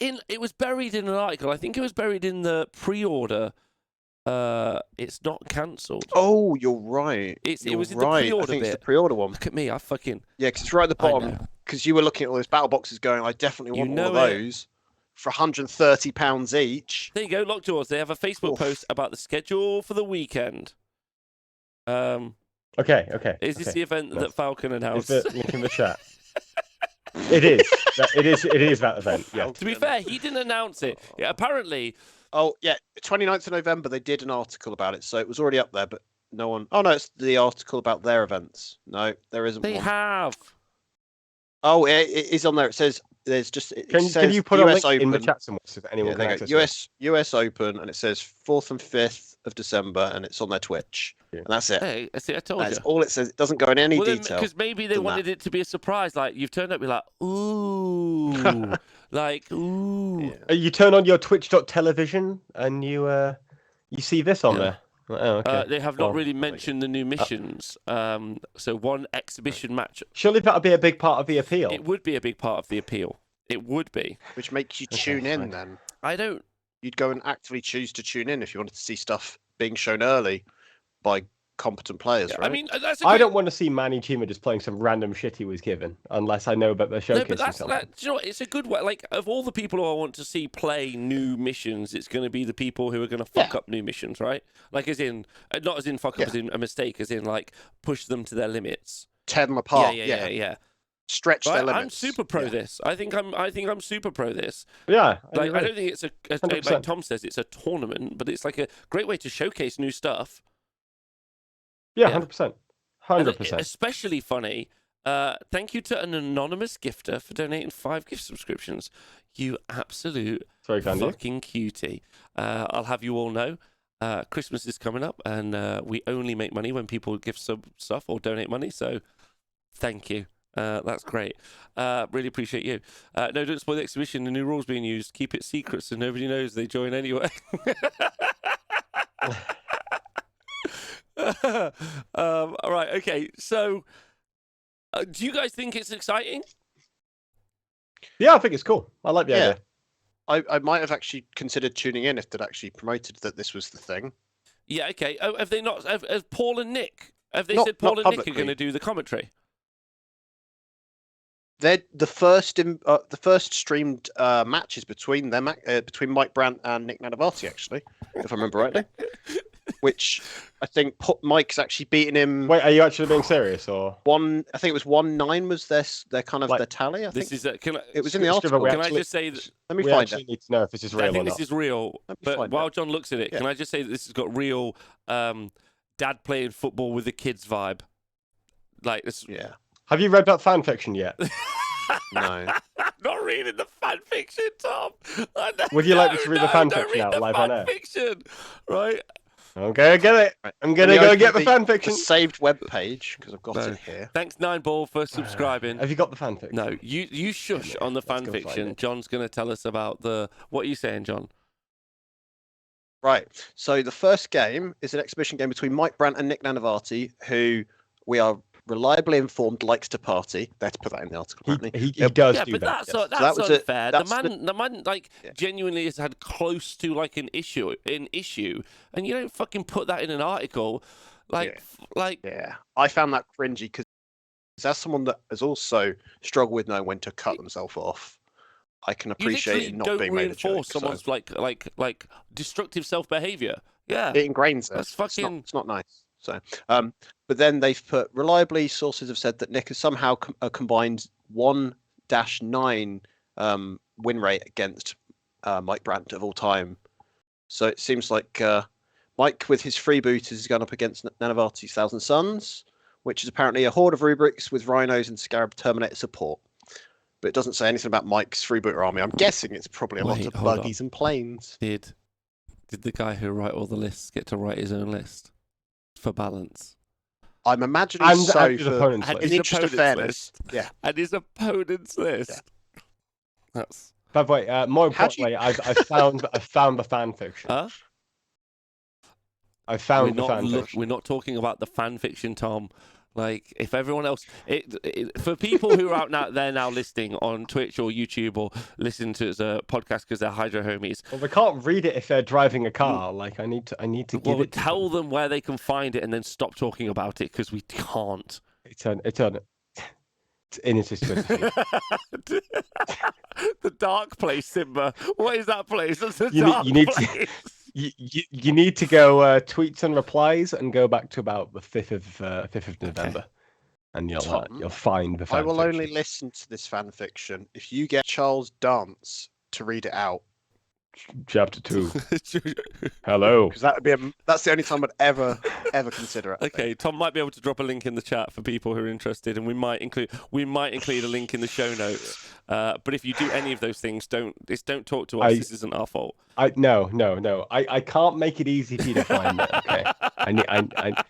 buried in an article. I think it was buried in the pre-order. It's not cancelled. Oh, you're right. It was in the pre-order I think bit. it's the pre-order one. Look at me, because it's right at the bottom. Because you were looking at all those battle boxes, going, I definitely want all of those for £130 each. There you go, Locked Doors. They have a Facebook post about the schedule for the weekend. Okay. Is this the event that Falcon announced? Is it link in the chat? It is. It is that event. Yeah. To be fair, he didn't announce it. Yeah, apparently. Oh, yeah. 29th of November, they did an article about it. So it was already up there, but no one. Oh, no, it's the article about their events. No, there isn't one. They have. Oh, it is on there. It says there's just. Can you put US a link Open. in the chat somewhere so that anyone can access US Open, and it says 4th and 5th of December, and it's on their Twitch. Yeah. And that's it. Hey, I told you. That's all it says. It doesn't go in any detail. Because maybe they wanted it to be a surprise. Like, you've turned up, you're like, ooh. Like, ooh. Yeah. You turn on your Twitch.television and you see this on there. Oh, okay. They have not really mentioned the new missions. So one exhibition match. Surely that would be a big part of the appeal. It would be a big part of the appeal. It would be. Which makes you tune in then. You'd go and actively choose to tune in if you wanted to see stuff being shown early by competent players, right? I mean, I don't want to see Manny Chima just playing some random shit he was given, unless I know about the showcasing something. Do you know what? It's a good way. Like, of all the people who I want to see play new missions, it's going to be the people who are going to fuck up new missions, right? Like, as in, not as in fuck up, as in a mistake, as in, like, push them to their limits. Tear them apart. Yeah. Stretch their limits. I'm super pro this. I think I'm super pro this. Yeah. I don't think it's like Tom says, it's a tournament, but it's like a great way to showcase new stuff. Yeah, 100%. 100%. Especially funny. Thank you to an anonymous gifter for donating 5 gift subscriptions. You absolute fucking cutie. I'll have you all know. Christmas is coming up, and we only make money when people give some stuff or donate money. So, thank you. That's great. Really appreciate you. No, don't spoil the exhibition. The new rules being used. Keep it secret so nobody knows they join anyway. All right. Okay. So, do you guys think it's exciting? Yeah, I think it's cool. I like the idea. I might have actually considered tuning in if they'd actually promoted that this was the thing. Yeah. Okay. Oh, have they not? Have Paul and Nick? Have they Not- said Paul not and Nick are publicly. going to do the commentary? They're the first streamed matches between them, between Mike Brandt and Nick Nanavati, actually, if I remember rightly. Which I think Mike's actually beaten him. Wait, are you actually being serious or? I think it was 1-9 was their kind of Like, their tally. I think This is. it was in the Let's give a article. way. Can I Actually- just say that? Let me We find actually it. need to know if this is real I or think not. this is real. Let me But find while it. John looks at it, Yeah. can I just say that this has got real dad playing football with the kids vibe? Like this. Yeah. Have you read that fan fiction yet? No. I'm not reading the fan fiction, Tom. Would you like me to read the fan don't fiction read out the live fan on air? Fiction, right? Okay, I get it. Right. I'm Let gonna me go open get the fan the fiction. saved web page because I've got No. it here. Thanks, Nineball, for subscribing. Have you got the fan fiction? No, you shush on the Let's fan go find fiction. it. John's going to tell us about the. What are you saying, John? Right. So the first game is an exhibition game between Mike Brandt and Nick Nanavati, who we are reliably informed likes to party. They had to put that in the article, apparently. He does Yeah, do but that. that's yes. that's that was it. unfair. That's the man, like Yeah. genuinely has had close to like an issue, and you don't fucking put that in an article, like. Yeah. I found that cringy because as someone that has also struggled with knowing when to cut themselves off, I can You appreciate literally it not don't being made a reinforce joke. someone's like destructive self behavior. Yeah, It ingrains it. That's fucking- It's not nice. So, but then they've put reliably. Sources have said that Nick has somehow combined 1-9 win rate against Mike Brandt of all time. So it seems like Mike, with his freebooters, has gone up against Nanavati's Thousand Suns, which is apparently a horde of rubrics with rhinos and Scarab Terminator support. But it doesn't say anything about Mike's freebooter army. I'm guessing it's probably a lot Wait, of hold buggies and planes. Did the guy who write all the lists get to write his own list for balance? I'm imagining And so. his For, opponent's in list. the interest of Opponent's fairness, yeah. And his opponent's list. That's By the way, more How do you- importantly, I found the fan fiction. huh? I found the fan Look, fiction. we're not talking about the fan fiction, Tom. Like, if everyone else, for people who are out now, they're now listening on Twitch or YouTube or listening to it as a podcast because they're Hydro homies. Well, they can't read it if they're driving a car. Like, I need to give Well, it. to tell them where they can find it and then stop talking about it because we can't. It's in its Twitter feed. The dark place, Simba. What is that place? That's the You dark need to- place. You need to go tweets and replies and go back to about the 5th of November, and Tom, you'll find the fan I will fiction. only listen to this fan fiction if you get Charles Dance to read it out, Chapter 2. Hello. because that would be that's the only time I'd ever consider it. I think. Okay, Tom might be able to drop a link in the chat for people who are interested, and we might include a link in the show notes. But if you do any of those things, don't talk to us. This isn't our fault. No. I can't make it easy for you to find it. Okay. I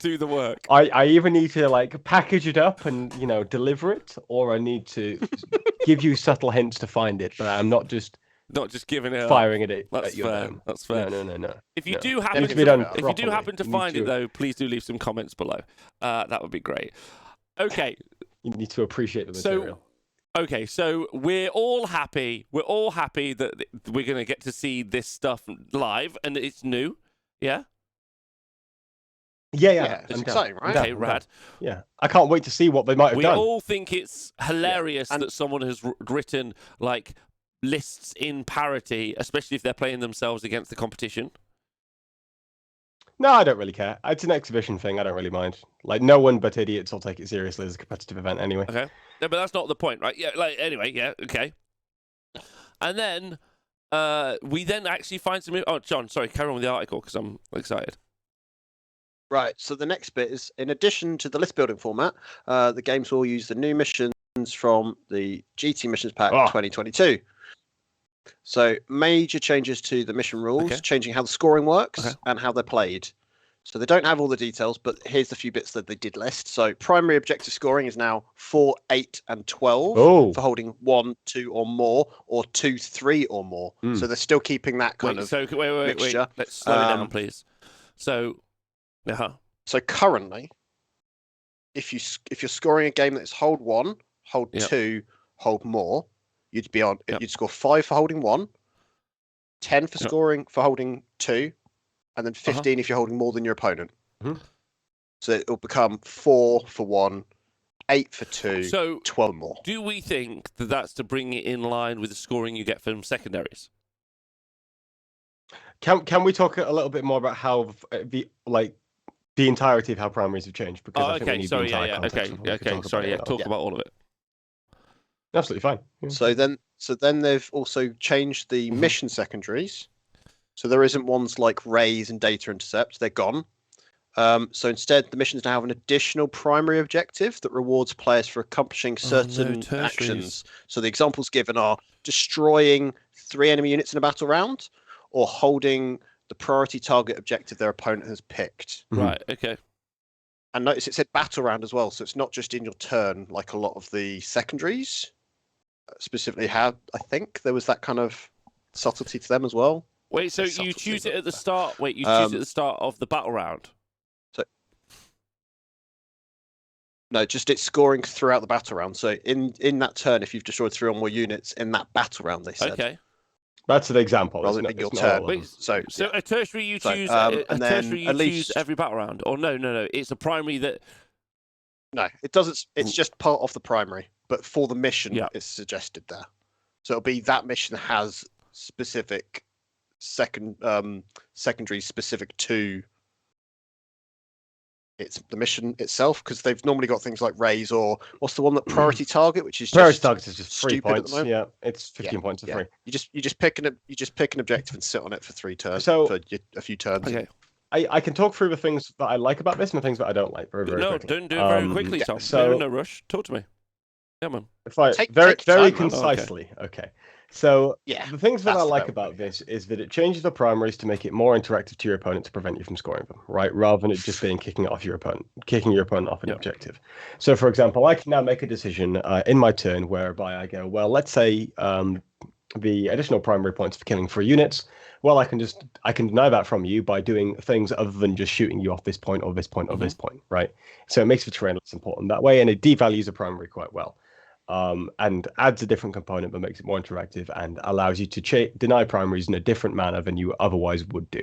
Do the work. I either need to like package it up and deliver it, or I need to give you subtle hints to find it. But I'm not just Not just giving it. firing it at That's your fair. name. That's fair. No. If you No. do It happen needs to be done if you do properly. happen to You need find it to- though, please do leave some comments below. That would be great. Okay. You need to appreciate the So- material. Okay, so we're all happy. We're all happy that we're going to get to see this stuff live and it's new. Yeah? Yeah, Yeah, it's I'm down. exciting, I'm right? down, Okay, I'm rad. down. Yeah, I can't wait to see what they might have We done. all think it's hilarious and- that someone has written like lists in parity, especially if they're playing themselves against the competition. No, I don't really care. It's an exhibition thing. I don't really mind. Like, no one but idiots will take it seriously as a competitive event anyway. Okay. No, but that's not the point, right? Yeah, like anyway, yeah, okay. And then we then actually find some. Oh, John, sorry, carry on with the article because I'm excited. Right. So the next bit is, in addition to the list building format, the games will use the new missions from the GT Missions Pack Oh. 2022. So major changes to the mission rules, changing how the scoring works and how they're played. So they don't have all the details, but here's the few bits that they did list. So primary objective scoring is now 4, 8, and 12 for holding 1, 2, or more, or 2, 3, or more. So they're still keeping that kind of mixture. Wait. Let's slow it down, please. So, So currently, if you're scoring a game that's hold 1, hold 2, hold more, you'd be on. You'd score 5 for holding 1, 10 for scoring for holding 2. And then 15 if you're holding more than your opponent. So it'll become 4 for 1, 8 for 2, so 12 more. Do we think that that's to bring it in line with the scoring you get from secondaries? Can we talk a little bit more about how the entirety of how primaries have changed? Because I think we need the entire context. Talk about all of it. Absolutely fine. Yeah. So then they've also changed the mission secondaries. So there isn't ones like raise and data intercept. They're gone. So instead, the missions now have an additional primary objective that rewards players for accomplishing certain actions. So the examples given are destroying 3 enemy units in a battle round, or holding the priority target objective their opponent has picked. Right, okay. And notice it said battle round as well, so it's not just in your turn like a lot of the secondaries specifically had. I think there was that kind of subtlety to them as well. Wait, so you choose it at the start? Wait, you choose it at the start of the battle round? No, just it's scoring throughout the battle round. So in that turn, if you've destroyed 3 or more units in that battle round, they said. Okay. That's an example. Rather than your turn. Wait, so a tertiary you choose, choose every battle round? Or no, it's a primary that... No, it doesn't. It's just part of the primary. But for the mission, it's suggested there. So it'll be that mission has specific secondary specific to it's the mission itself, because they've normally got things like raise or what's the one that priority target, which is priority target is just 3 points. Yeah, it's 15 points to 3. You just pick an objective and sit on it for 3 turns. So for a few turns. Okay. I can talk through the things that I like about this and the things that I don't like very quickly. Don't do it very quickly, Tom. So no rush. Talk to me. Come on. Very concisely. Okay. So the things that I like about this is that it changes the primaries to make it more interactive to your opponent to prevent you from scoring them, right? Rather than it just being kicking your opponent off an objective. So, for example, I can now make a decision in my turn whereby I go, well, let's say the additional primary points for killing 3 units. Well, I can deny that from you by doing things other than just shooting you off this point or this point or this point, right? So it makes the terrain less important that way, and it devalues a primary quite well. And adds a different component that makes it more interactive and allows you to deny primaries in a different manner than you otherwise would do.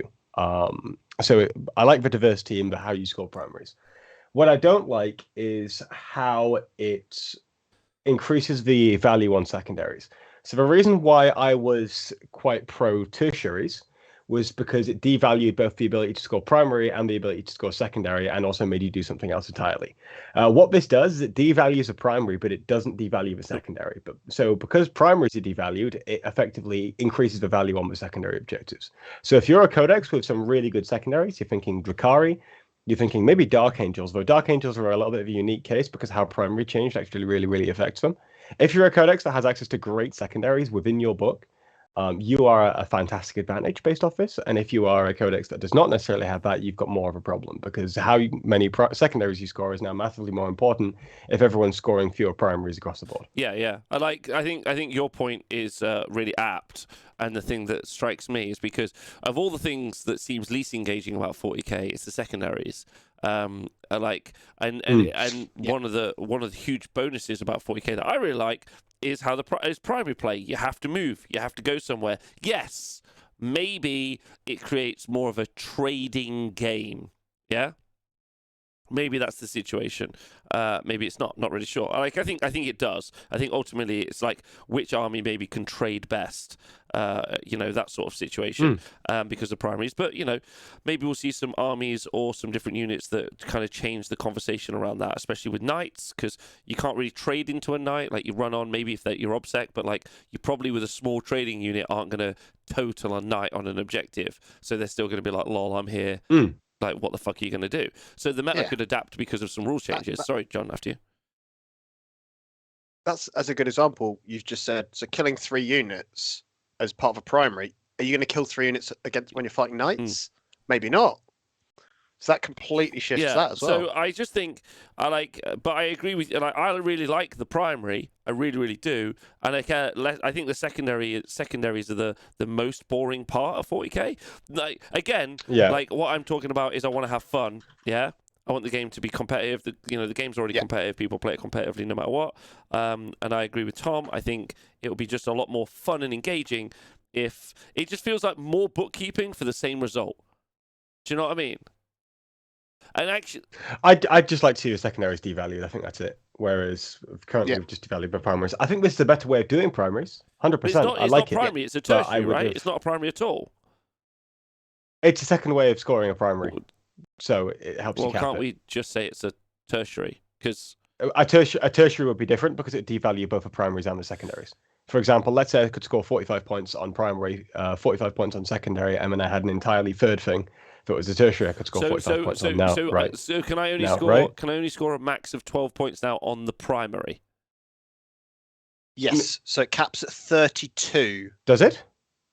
So I like the diversity in how you score primaries. What I don't like is how it increases the value on secondaries. So the reason why I was quite pro tertiaries was because it devalued both the ability to score primary and the ability to score secondary, and also made you do something else entirely. What this does is it devalues a primary, but it doesn't devalue the secondary. So because primaries are devalued, it effectively increases the value on the secondary objectives. So if you're a codex with some really good secondaries, you're thinking Drakari, you're thinking maybe Dark Angels, though Dark Angels are a little bit of a unique case because how primary changed actually really, really affects them. If you're a codex that has access to great secondaries within your book, you are a fantastic advantage based off this. And if you are a codex that does not necessarily have that, you've got more of a problem, because how many secondaries you score is now massively more important if everyone's scoring fewer primaries across the board. Yeah. I think your point is really apt. And the thing that strikes me is because of all the things that seems least engaging about 40k, it's the secondaries. One of the huge bonuses about 40k that I really like is how is primary play. You have to move. You have to go somewhere. Yes, maybe it creates more of a trading game. Yeah. Maybe that's the situation. Maybe it's not. Not really sure. I think it does. I think ultimately it's like which army maybe can trade best. That sort of situation because of primaries. But maybe we'll see some armies or some different units that kind of change the conversation around that, especially with knights, because you can't really trade into a knight. Like you run on maybe if you're obsec, but like you probably with a small trading unit aren't going to total a knight on an objective. So they're still going to be like, lol, I'm here. Like, what the fuck are you going to do? So the meta could adapt because of some rules changes. Sorry, John, after you. That's as a good example. You've just said, so killing 3 units as part of a primary, are you going to kill 3 units against when you're fighting knights? Maybe not. So that completely shifts that as well. So I just think but I agree with you. Like, I really like the primary. I really, really do. And I think the secondaries are the most boring part of 40k. Like, again, like what I'm talking about is I want to have fun. Yeah. I want the game to be competitive. The game's already competitive. People play it competitively no matter what. And I agree with Tom. I think it will be just a lot more fun and engaging if it just feels like more bookkeeping for the same result. Do you know what I mean? And actually, I'd just like to see the secondaries devalued. I think that's it. Whereas currently we've just devalued by primaries. I think this is a better way of doing primaries. 100%. It's I like not primary. It's a tertiary, right? It's not a primary at all. It's a second way of scoring a primary, so it helps you cap can't we just say it's a tertiary? Because a tertiary would be different because it devalue both the primaries and the secondaries. For example, let's say I could score 45 points on primary, 45 points on secondary, and then I had an entirely third thing. If it was a tertiary, I could score 45 points on now. Right. So can I only score a max of 12 points now on the primary? Yes. So it caps at 32. Does it?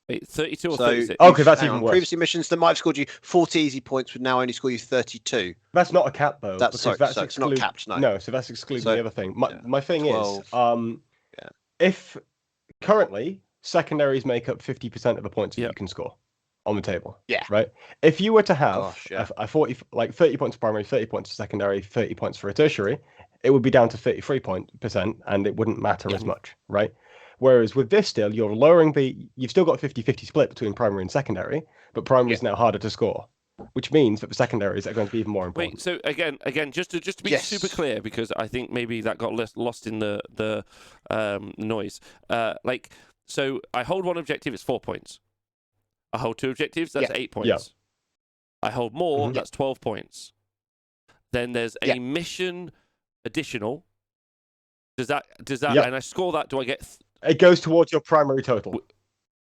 Wait, 32 or 36? Okay, that's even worse. Previous missions that might have scored you 40 easy points would now only score you 32. That's not a cap, though. So it's not capped, no. No, so that's excluding the other thing. My thing 12, is, if currently secondaries make up 50% of the points that you can score on the table. Yeah. Right. If you were to have a 30 points primary, 30 points secondary, 30 points for a tertiary, it would be down to 33%, and it wouldn't matter as much, right? Whereas with this still, you're lowering you've still got a 50-50 split between primary and secondary, but primary is now harder to score, which means that the secondaries are going to be even more important. Wait, so again, just to be super clear, because I think maybe that got lost in the noise. So I hold one objective, it's 4 points. I hold 2 objectives, that's 8 points. Yeah. I hold more, that's 12 points. Then there's a mission additional. Does that and I score that, do I get... It goes towards your primary total.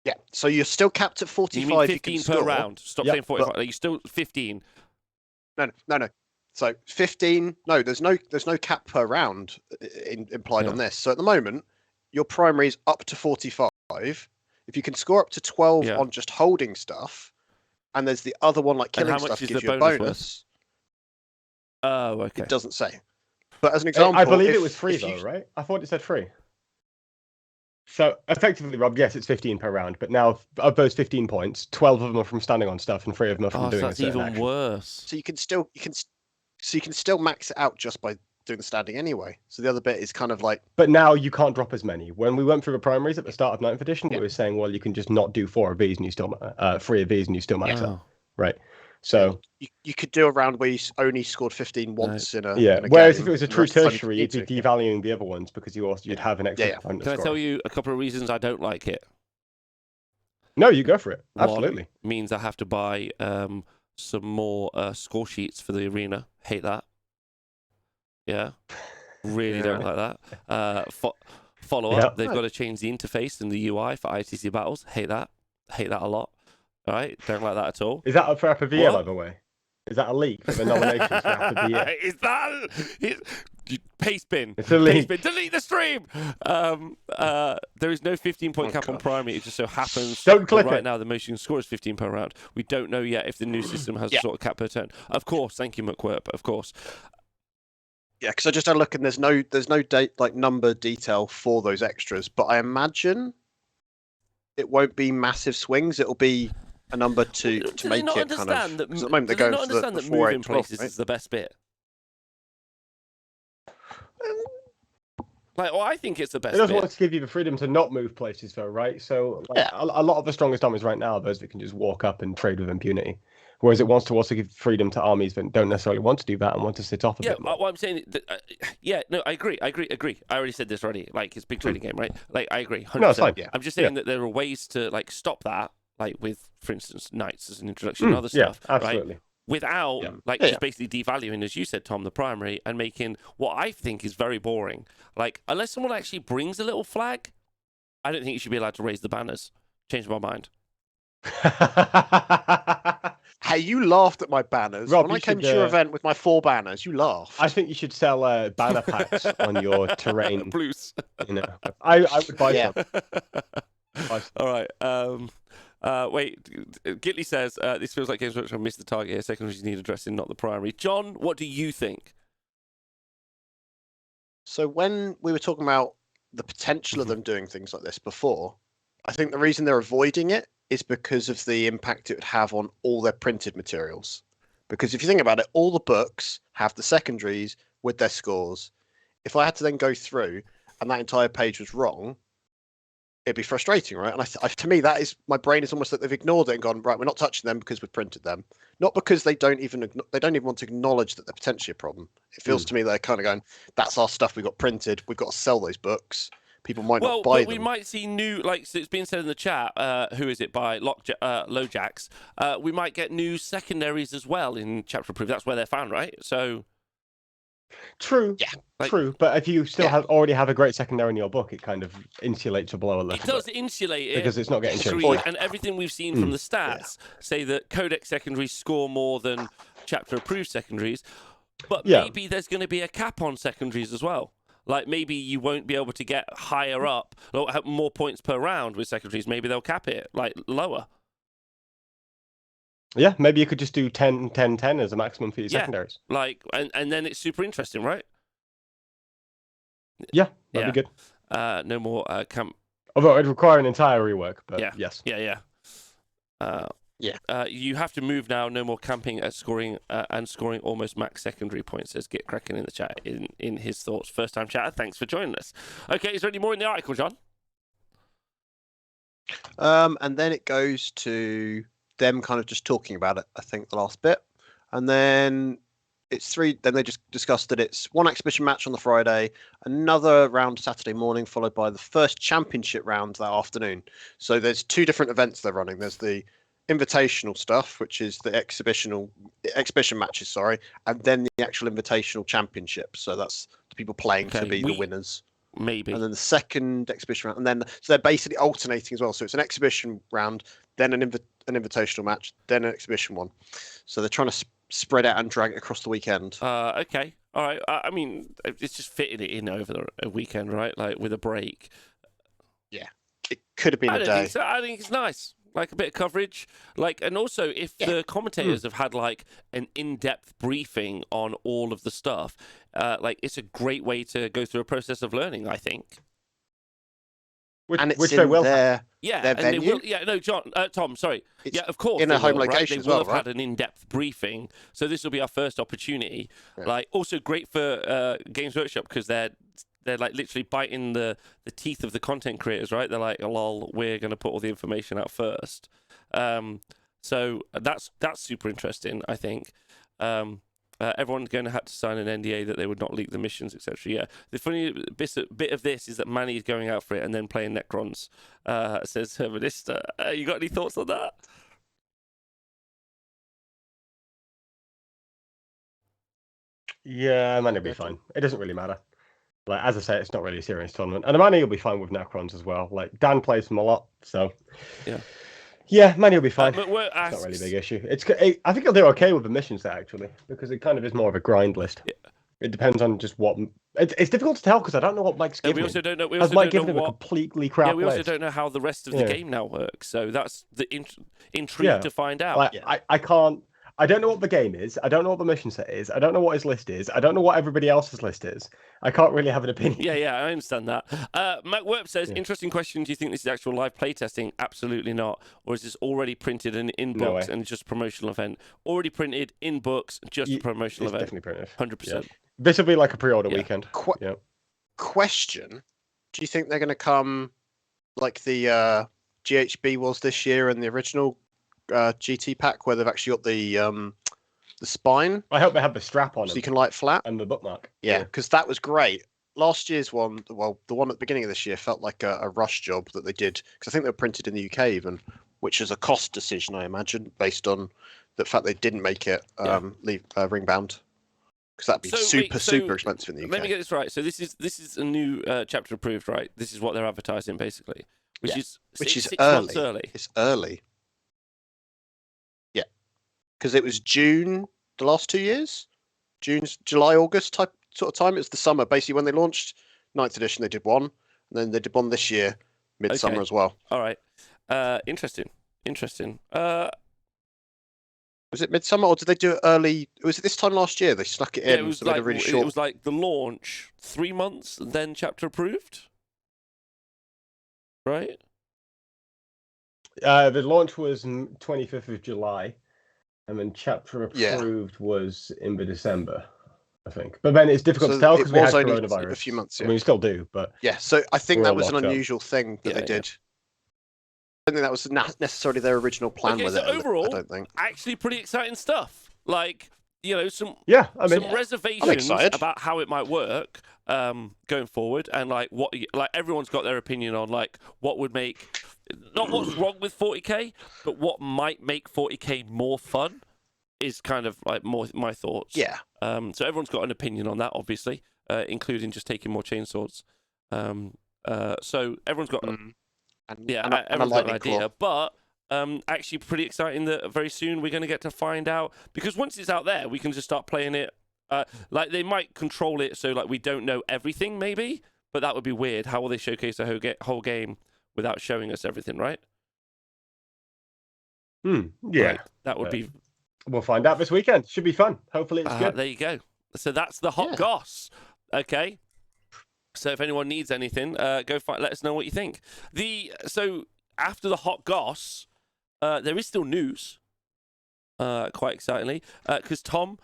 Yeah, so you're still capped at 45. You mean 15 per round? Stop saying 45. Are you still 15? No. So 15. No, there's no cap per round implied on this. So at the moment, your primary is up to 45. If you can score up to 12 on just holding stuff, and there's the other one like killing stuff gives you a bonus. Oh, okay. It doesn't say. But as an example, I believe it was free though, right? I thought it said free. So effectively, Rob, yes, it's 15 per round, but now of those 15 points, 12 of them are from standing on stuff, and 3 of them are from doing a certain action. That's even worse. So you can still max it out just by doing the standing anyway. So the other bit is kind of like. But now you can't drop as many. When we went through the primaries at the start of 9th edition, we were saying, well, you can just not do 4 of these and you still 3 of these and you still max out, right? So you could do a round where you only scored 15 once in a whereas if it was a true tertiary, you'd be devaluing the other ones because you'd have an extra. Can I tell you a couple of reasons I don't like it? No, you go for it. Absolutely. One means I have to buy some more score sheets for the arena. Hate that. Yeah, really don't like that. Follow up. They've got to change the interface and the UI for ITC battles. Hate that. Hate that a lot. All right, don't like that at all. Is that up for Upper VA, by the way? Is that a leak for the nominations for Upper VA? Is that paste bin? It's a leak. Paste bin. Delete the stream. There is no 15-point cap on primary. It just so happens don't click right it. now the most you can score is 15 per round. We don't know yet if the new system has a sort of cap per turn. Of course, thank you, McWhirp. Of course. Yeah, because I just had a look and there's no date like number detail for those extras, but I imagine it won't be massive swings. It'll be a number to make it kind of. At the moment they're going for the 4 8 12, places is the best bit. I think it's the best. It doesn't want to give you the freedom to not move places, though, right? So, a lot of the strongest armies right now are those that can just walk up and trade with impunity. Whereas it wants to also give freedom to armies that don't necessarily want to do that and want to sit off a bit more. What I'm saying, I agree. I already said this already. Like, it's a big trading game, right? Like, I agree. 100%. No, it's fine. I'm just saying that there are ways to stop that, like with, for instance, knights as an introduction and other stuff. Yeah, absolutely. Right? Without just basically devaluing, as you said, Tom, the primary and making what I think is very boring. Like, unless someone actually brings a little flag, I don't think you should be allowed to raise the banners. Change my mind. Hey, you laughed at my banners. Rob, when I came to your event with my 4 banners, you laughed. I think you should sell banner packs on your terrain. Blues. You know, I would buy some. All right. wait. Gitley says, this feels like Games Workshop missed the target here. Secondaries need addressing, not the primary. John, what do you think? So when we were talking about the potential of them doing things like this before, I think the reason they're avoiding it is because of the impact it would have on all their printed materials. Because if you think about it, all the books have the secondaries with their scores. If I had to then go through and that entire page was wrong, it'd be frustrating, right? And to me, that is, my brain is almost like they've ignored it and gone, right, we're not touching them because we've printed them. Not because they don't even want to acknowledge that they're potentially a problem. It feels to me they're kind of going, that's our stuff we got printed. We've got to sell those books. People might not buy them. We might see new, like so it's been said in the chat, who is it, by Lojax, we might get new secondaries as well in Chapter Approved. That's where they're found, right? So... True. Yeah. True. But if you still already have a great secondary in your book, it kind of insulates a blow a little bit. It does insulate it. Because it's not getting changed. And everything we've seen from the stats say that Codex secondaries score more than Chapter Approved secondaries. But maybe there's going to be a cap on secondaries as well. Like, maybe you won't be able to get higher up, or have more points per round with secondaries. Maybe they'll cap it, like, lower. Yeah, maybe you could just do 10, 10, 10 as a maximum for your secondaries. Like, and then it's super interesting, right? Yeah, that'd be good. No more camp. Although it'd require an entire rework, but yes. Yeah. You have to move now. No more camping at scoring and scoring almost max secondary points, says Get Cracking in the chat in his thoughts. First time chatter, thanks for joining us. Okay, is there any more in the article, John? And then it goes to them kind of just talking about it, I think, the last bit. And then it's then they just discussed that it's one exhibition match on the Friday, another round Saturday morning, followed by the first championship round that afternoon. So there's two different events they're running. There's the invitational stuff, which is the exhibition matches, and then the actual invitational championship. So that's the people playing to be the winners. Maybe. And then the second exhibition round, and then so they're basically alternating as well. So it's an exhibition round, then an invitational match, then an exhibition one. So they're trying to spread out and drag it across the weekend. Okay, all right. I mean, it's just fitting it in over a weekend, right? Like with a break. Yeah, it could have been a day. I think it's nice. Like a bit of coverage, and also if the commentators have had like an in-depth briefing on all of the stuff, it's a great way to go through a process of learning, I think. Which they will their venue. Tom, sorry. It's of course. In a home location as well. They will have had an in-depth briefing, so this will be our first opportunity. Yeah. Also great for Games Workshop because they're like literally biting the teeth of the content creators, right? They're like, lol, we're going to put all the information out first. So that's super interesting, I think. Everyone's going to have to sign an NDA that they would not leak the missions, etc. Yeah. The funny bit of this is that Manny is going out for it and then playing Necrons, says Hermanista. You got any thoughts on that? Yeah, Manny will be fine. It doesn't really matter. Like, as I say, it's not really a serious tournament. And Manny will be fine with Necrons as well. Like, Dan plays them a lot, so... Yeah, Manny will be fine. It's not really a big issue. I think they're okay with the missions there, actually, because it kind of is more of a grind list. Yeah. It depends on just what... It's difficult to tell, because I don't know what Mike's giving. We also don't know... Has Mike given him a completely crap list? We also don't know how the rest of the game now works, so that's the intrigue to find out. I can't... I don't know what the game is. I don't know what the mission set is. I don't know what his list is. I don't know what everybody else's list is. I can't really have an opinion. Yeah, I understand that. Matt Werp says, interesting question. Do you think this is actual live playtesting? Absolutely not. Or is this already printed and in books and just a promotional event? Already printed, in books, just a promotional event. Definitely printed. 100%. Yeah. This will be like a pre-order weekend. Question. Do you think they're going to come like the GHB was this year and the original GT pack, where they've actually got the spine? I hope they have the strap on, so you can light flat and the bookmark. Yeah, because that was great. Last year's one, well, the one at the beginning of this year felt like a rush job that they did, because I think they were printed in the UK even, which is a cost decision, I imagine, based on the fact they didn't make it ring bound, because that'd be super expensive in the UK. Let me get this right. So this is a new chapter approved, right? This is what they're advertising basically, which is 6 months early. It's early. Because it was June the last 2 years, July, August type sort of time. It was the summer, basically when they launched 9th edition. They did one, and then they did one this year, midsummer as well. All right, interesting. Interesting. Was it Midsummer, or did they do it early? Was it this time last year? They snuck it in. Yeah, it was so like a really short. It was like the launch 3 months, then chapter approved, right? The launch was 25th of July, and then chapter approved was in December, I think. But then it's difficult to tell because we had coronavirus. A few months. Yeah. I mean, we still do, but yeah. So I think that was an unusual thing that they did. I don't think that was necessarily their original plan with it. Overall, I don't think. Actually, pretty exciting stuff. Like, you know, some reservations about how it might work going forward, and like everyone's got their opinion on like what would make, not what's wrong with 40k, but what might make 40k more fun is kind of like more my thoughts. Yeah. So everyone's got an opinion on that, obviously, including just taking more chainswords. So everyone's got. Everyone's got an idea, but actually pretty exciting that very soon we're going to get to find out, because once it's out there, we can just start playing it. Like they might control it so like we don't know everything, maybe, but that would be weird. How will they showcase the whole game without showing us everything, right? Yeah, right. That would be. We'll find out this weekend. Should be fun. Hopefully it's good. There you go. So that's the hot goss. Okay. So if anyone needs anything, go let us know what you think. So after the hot goss, there is still news. Quite excitingly, because Tom,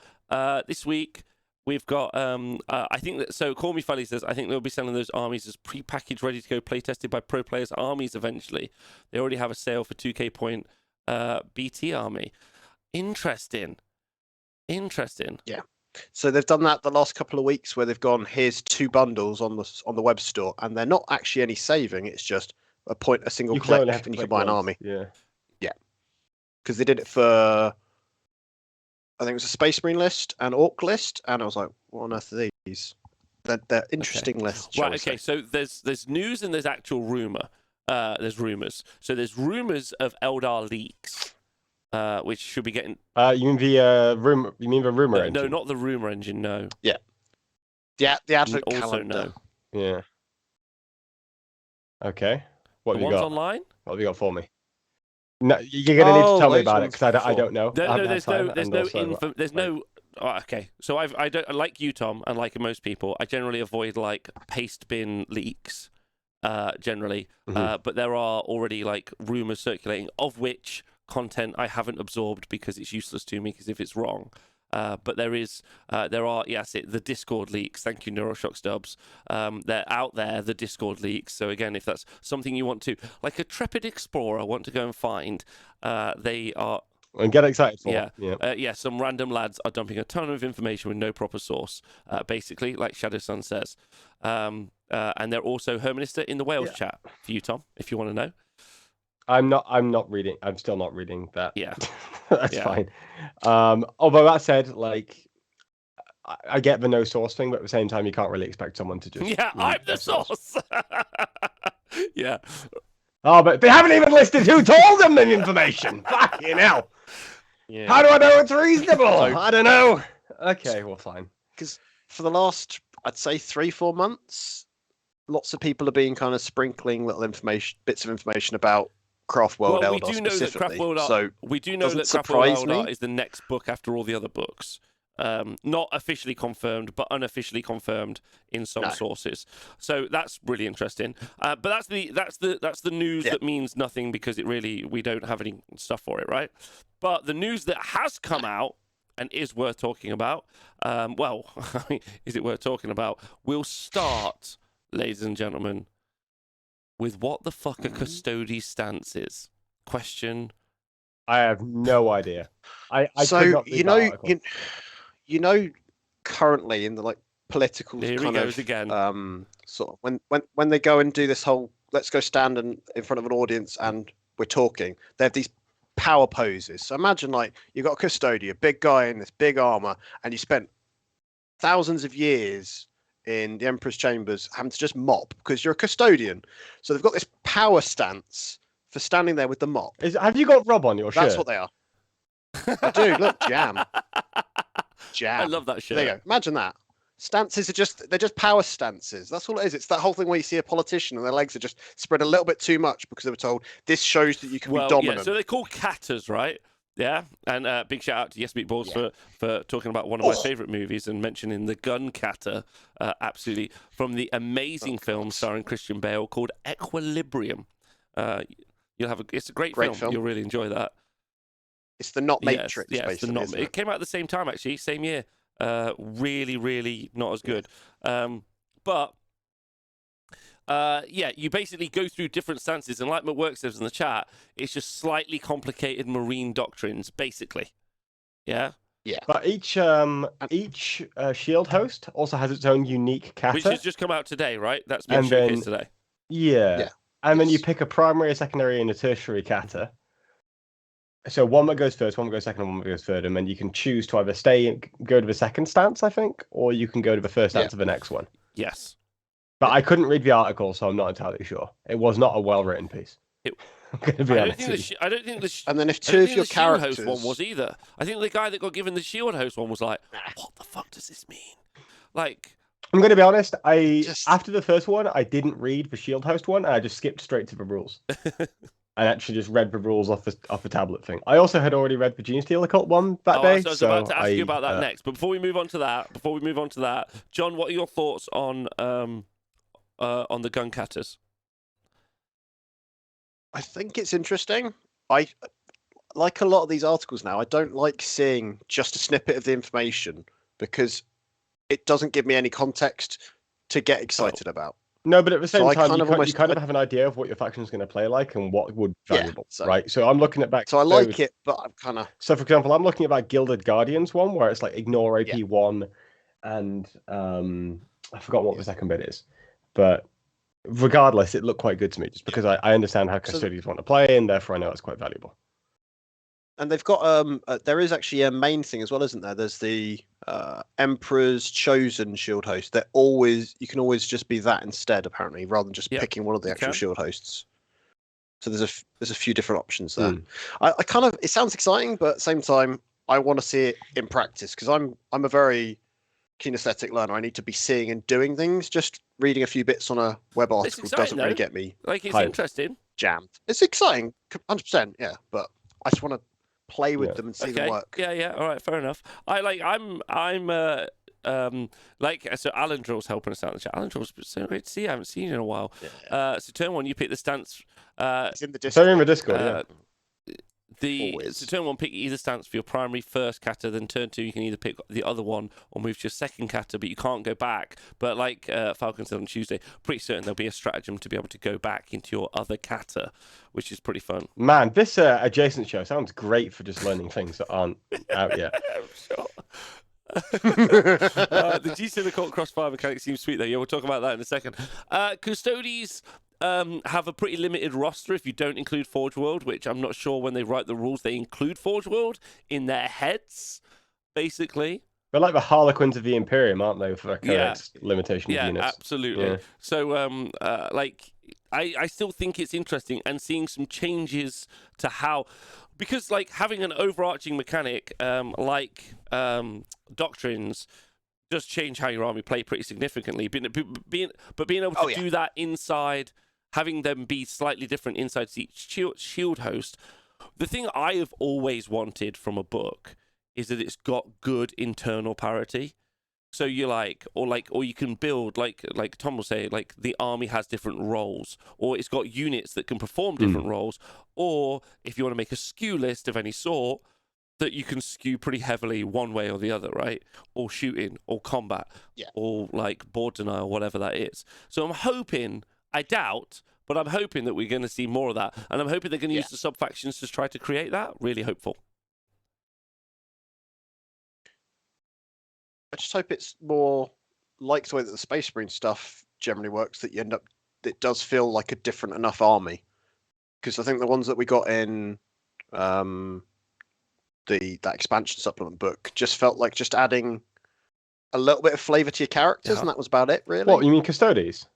this week we've got. I think that. So Call Me Felly says I think they'll be selling those armies as pre-packaged, ready to go, play tested by pro players armies eventually. They already have a sale for 2K point BT army. Interesting. Yeah. So they've done that the last couple of weeks, where they've gone, here's 2 bundles on the web store, and they're not actually any saving. It's just a single click, and you can buy an army. Yeah. Because they did it for, I think it was a Space Marine list and Orc list, and I was like, what on earth are these? They're interesting lists. Right. Okay. So there's news and there's actual rumor. There's rumors. So there's rumors of Eldar leaks. Which should be getting. You mean the rumor? You mean the rumor engine? No, not the rumor engine. No. Yeah. The advert also calendar. No. Yeah. Okay. What have you ones got? online? What have you got for me? No, you're gonna need to tell me about it because I don't know. There's no. Oh, okay. So I don't like you, Tom, and like most people, I generally avoid like paste bin leaks. Generally, but there are already like rumors circulating, of which content I haven't absorbed because it's useless to me, because if it's wrong. But there are the Discord leaks. Thank you, Neuroshock Stubbs. They're out there, the Discord leaks. So again, if that's something you want to, like a Trepid Explorer, want to go and find, they are. And get excited for. Yeah. Some random lads are dumping a ton of information with no proper source, basically, like Shadow Sun says. And they're also Herminister in the Wales chat for you, Tom, if you want to know. I'm not reading. I'm still not reading that. Yeah, that's fine. Although that said, like, I get the no source thing, but at the same time, you can't really expect someone to just. Yeah, I'm the source. Yeah. Oh, but they haven't even listed who told them the information. Fucking hell. Yeah. How do I know it's reasonable? I don't know. Okay, well, fine. Because for the last, I'd say 3-4 months, lots of people are being kind of sprinkling little bits of information about Craft World Eldar specifically. We do know that Craft World Eldar is the next book after all the other books. Not officially confirmed, but unofficially confirmed in some sources. So that's really interesting. But that's the news that means nothing, because we don't have any stuff for it, right? But the news that has come out and is worth talking about, is it worth talking about? We'll start, ladies and gentlemen, with what the fuck a Custodes stance is. Question. I have no idea. So currently in the like political sort of when they go and do this whole let's go stand in front of an audience and we're talking, they have these power poses. So imagine like you've got a custodian, a big guy in this big armor, and you spent thousands of years in the Emperor's chambers having to just mop because you're a custodian. So they've got this power stance for standing there with the mop. Have you got Rob on your shirt? That's what they are. I do. Look, jam. I love that shirt. There you go. Imagine that. Stances are they're just power stances. That's all it is. It's that whole thing where you see a politician and their legs are just spread a little bit too much because they were told this shows that you can be dominant. Yeah, so they're called katas, right? Yeah, and big shout out to Yes Meatballs for talking about one of my favourite movies and mentioning the gun kata, absolutely, from the amazing film starring Christian Bale called Equilibrium. It's a great film. You'll really enjoy that. It's the not Matrix, basically. It came out at the same time, actually, same year. Really, really not as good. But you basically go through different stances, and like my work says in the chat, it's just slightly complicated marine doctrines, basically. Yeah. Yeah. But each shield host also has its own unique kata, which has just come out today, right? That's been showcased today. Yeah. And then you pick a primary, a secondary, and a tertiary kata. So one that goes first, one that goes second, and one that goes third, and then you can choose to either go to the second stance, I think, or you can go to the first stance of the next one. Yes. But I couldn't read the article, so I'm not entirely sure. It was not a well-written piece. I'm going to be honest. I don't think the and then if two of your characters Shield Host one was either. I think the guy that got given the Shield Host one was like, what the fuck does this mean? Like, I'm going to be honest. After the first one, I didn't read the Shield Host one, and I just skipped straight to the rules. I actually just read the rules off the tablet thing. I also had already read the Gene Steel Occult one that day. I was about to ask you about that next. But before we move on to that, John, what are your thoughts on the gun katas? I think it's interesting. I like a lot of these articles now. I don't like seeing just a snippet of the information because it doesn't give me any context to get excited about. No, but at the same time, you kind of have an idea of what your faction is going to play like and what would be valuable, right? So I'm looking at back. So I like it, but I'm kind of. So, for example, I'm looking at that Gilded Guardians one where it's like ignore AP1, and I forgot what the second bit is, but regardless, it looked quite good to me just because I understand how custodians want to play, and therefore I know it's quite valuable. And they've got there is actually a main thing as well, isn't there? There's the Emperor's Chosen Shield Host. You can always just be that instead, apparently, rather than just picking one of the actual Shield Hosts. So there's a few different options there. I kind of, it sounds exciting, but at the same time, I want to see it in practice because I'm a very kinesthetic learner. I need to be seeing and doing things. Just reading a few bits on a web article doesn't really get me. Like, it's interesting. Jammed. It's exciting, 100%. Yeah, but I just want to play with them and see them work. Yeah. All right, fair enough. So Alan Drill's helping us out in the chat. Alan Drill's so great to see. I haven't seen you in a while. So turn one, you pick the stance. It's in the Discord. So in the Discord, So turn one, pick either stance for your primary first kata. Then turn two, you can either pick the other one or move to your second kata, but you can't go back. But like Falcon said on Tuesday, pretty certain there'll be a stratagem to be able to go back into your other kata, which is pretty fun. Man, this adjacent show sounds great for just learning things that aren't out yet. I'm sure. The GC Occult Crossfire mechanic seems sweet though. Yeah, we'll talk about that in a second. Custodies have a pretty limited roster if you don't include Forge World, which I'm not sure when they write the rules they include Forge World in their heads, basically. They're like the Harlequins of the Imperium, aren't they, for their current limitation of units? Absolutely. Yeah. So, I still think it's interesting and seeing some changes to how, because like having an overarching mechanic like doctrines does change how your army play pretty significantly. Being able to do that inside, having them be slightly different inside each shield host. The thing I have always wanted from a book is that it's got good internal parity. So you're or you can build like Tom will say, like the army has different roles, or it's got units that can perform different roles, or if you want to make a skew list of any sort, that you can skew pretty heavily one way or the other, right? Or shooting, or combat, or like board denial, whatever that is. So I'm hoping, I doubt, but I'm hoping that we're going to see more of that, and I'm hoping they're going to use the sub factions to try to create that. Really hopeful. I just hope it's more like the way that the Space Marine stuff generally works, that you end up, it does feel like a different enough army. Because I think the ones that we got in that expansion supplement book just felt like just adding a little bit of flavour to your characters, and that was about it, really. What, you mean Custodies?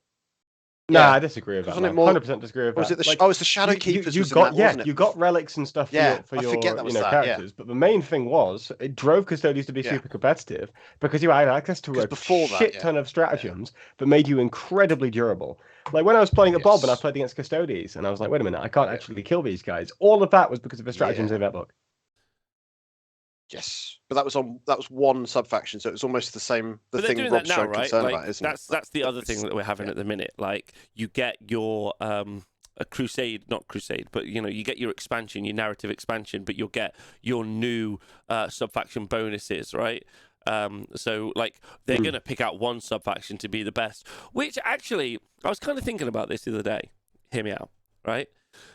Nah, I disagree with that. Wasn't it Man. more? 100% disagree with Was that. it the? It's the Shadow Keepers. You Was in got that, wasn't it? you got relics and stuff for Yeah, your I forget that was that, characters, but the main thing was it drove Custodians to be super competitive because you had access to a shit ton of stratagems that made you incredibly durable. Like when I was playing a Bob and I played against Custodians, and I was like, wait a minute, I can't actually kill these guys. All of that was because of the stratagems in that book. Yes, but that was one sub-faction, so it was almost the same. The thing Rob's now, right? Concerned about, isn't it? That's the other thing that we're having at the minute. Like you get your a crusade, not crusade, but you get your expansion, your narrative expansion, but you'll get your new sub-faction bonuses, right? So like they're gonna pick out one sub-faction to be the best. Which actually, I was kind of thinking about this the other day. Hear me out, right?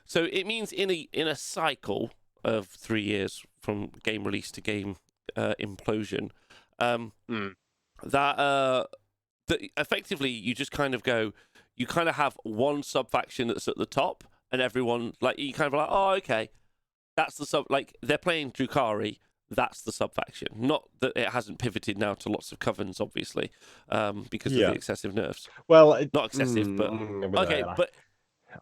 So it means in a cycle of 3 years from game release to game implosion, that effectively you just kind of go, you kind of have one sub faction that's at the top, and everyone like you kind of like, oh okay, that's the sub. Like they're playing Drukhari, that's the sub faction. Not that it hasn't pivoted now to lots of covens, obviously, because of the excessive nerfs. Well, not excessive, but okay, but.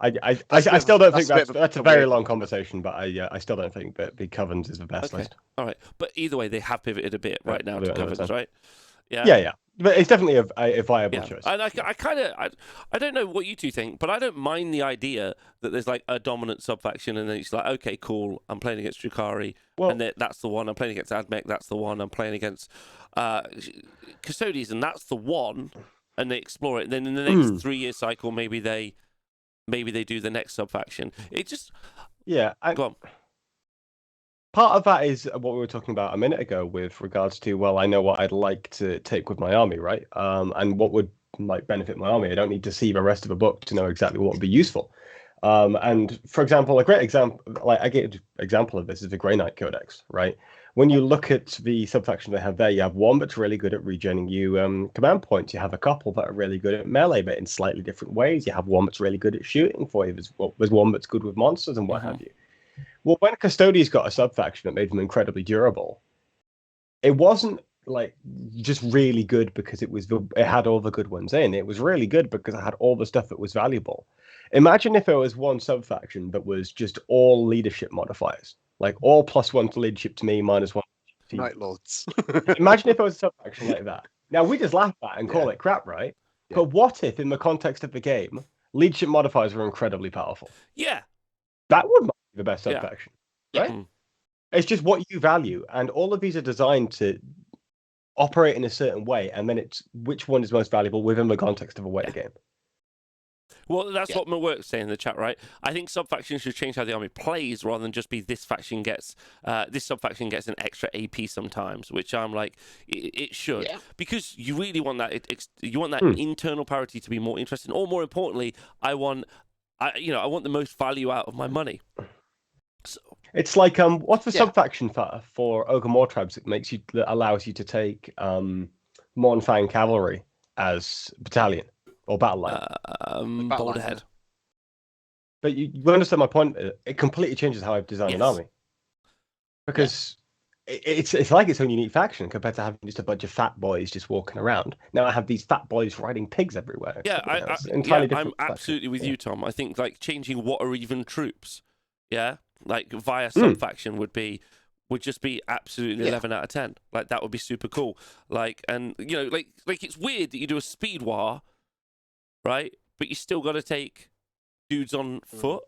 I still don't think that's a very long conversation, but I still don't think that the covens is the best list. All right, but either way, they have pivoted a bit right now to covens, right? Yeah. But it's definitely a viable choice. And I don't know what you two think, but I don't mind the idea that there's like a dominant sub-faction, and then it's like, okay, cool, I'm playing against Drukhari, and that's the one. I'm playing against Admech, that's the one. I'm playing against Custodians, and that's the one. And they explore it, and then in the next 3-year cycle, maybe they do the next sub-faction. It just... Yeah. Go on. Part of that is what we were talking about a minute ago with regards to, well, I know what I'd like to take with my army, right? And what would benefit my army. I don't need to see the rest of a book to know exactly what would be useful. And for example, a great example, like I get an example of this is the Grey Knight Codex, right? When you look at the sub-faction they have there, you have one that's really good at regenerating you command points. You have a couple that are really good at melee, but in slightly different ways. You have one that's really good at shooting for you. There's one that's good with monsters and what have you. Well, when Custodians got a sub-faction that made them incredibly durable, it wasn't like just really good because it had all the good ones in. It was really good because it had all the stuff that was valuable. Imagine if there was one sub-faction that was just all leadership modifiers. Like all +1 to leadership to me, -1 to Night Lords. Imagine if there was a sub-faction like that. Now, we just laugh at it and call it crap, right? Yeah. But what if, in the context of the game, leadership modifiers were incredibly powerful? Yeah. That would be the best sub-faction, right? Yeah. It's just what you value. And all of these are designed to operate in a certain way. And then it's which one is most valuable within the context of a way game. Well, that's what my work's saying in the chat, right? I think sub-factions should change how the army plays rather than just be this faction gets, this sub-faction gets an extra AP sometimes, which I'm like, it should. Yeah. Because you really want that, you want that internal parity to be more interesting. Or more importantly, I want the most value out of my money. So, it's like, what's the sub-faction for Ogre Mortrabs that allows you to take Mornfang Cavalry as battalion? Or battle line. Bold ahead. But you understand my point. It completely changes how I've designed an army. Because it's like its own unique faction compared to having just a bunch of fat boys just walking around. Now I have these fat boys riding pigs everywhere. Yeah, I'm absolutely with you, Tom. I think like changing what are even troops, like via sub-faction would just be absolutely 11 out of 10. Like that would be super cool. Like, and like it's weird that you do a speed war, right? But you still got to take dudes on foot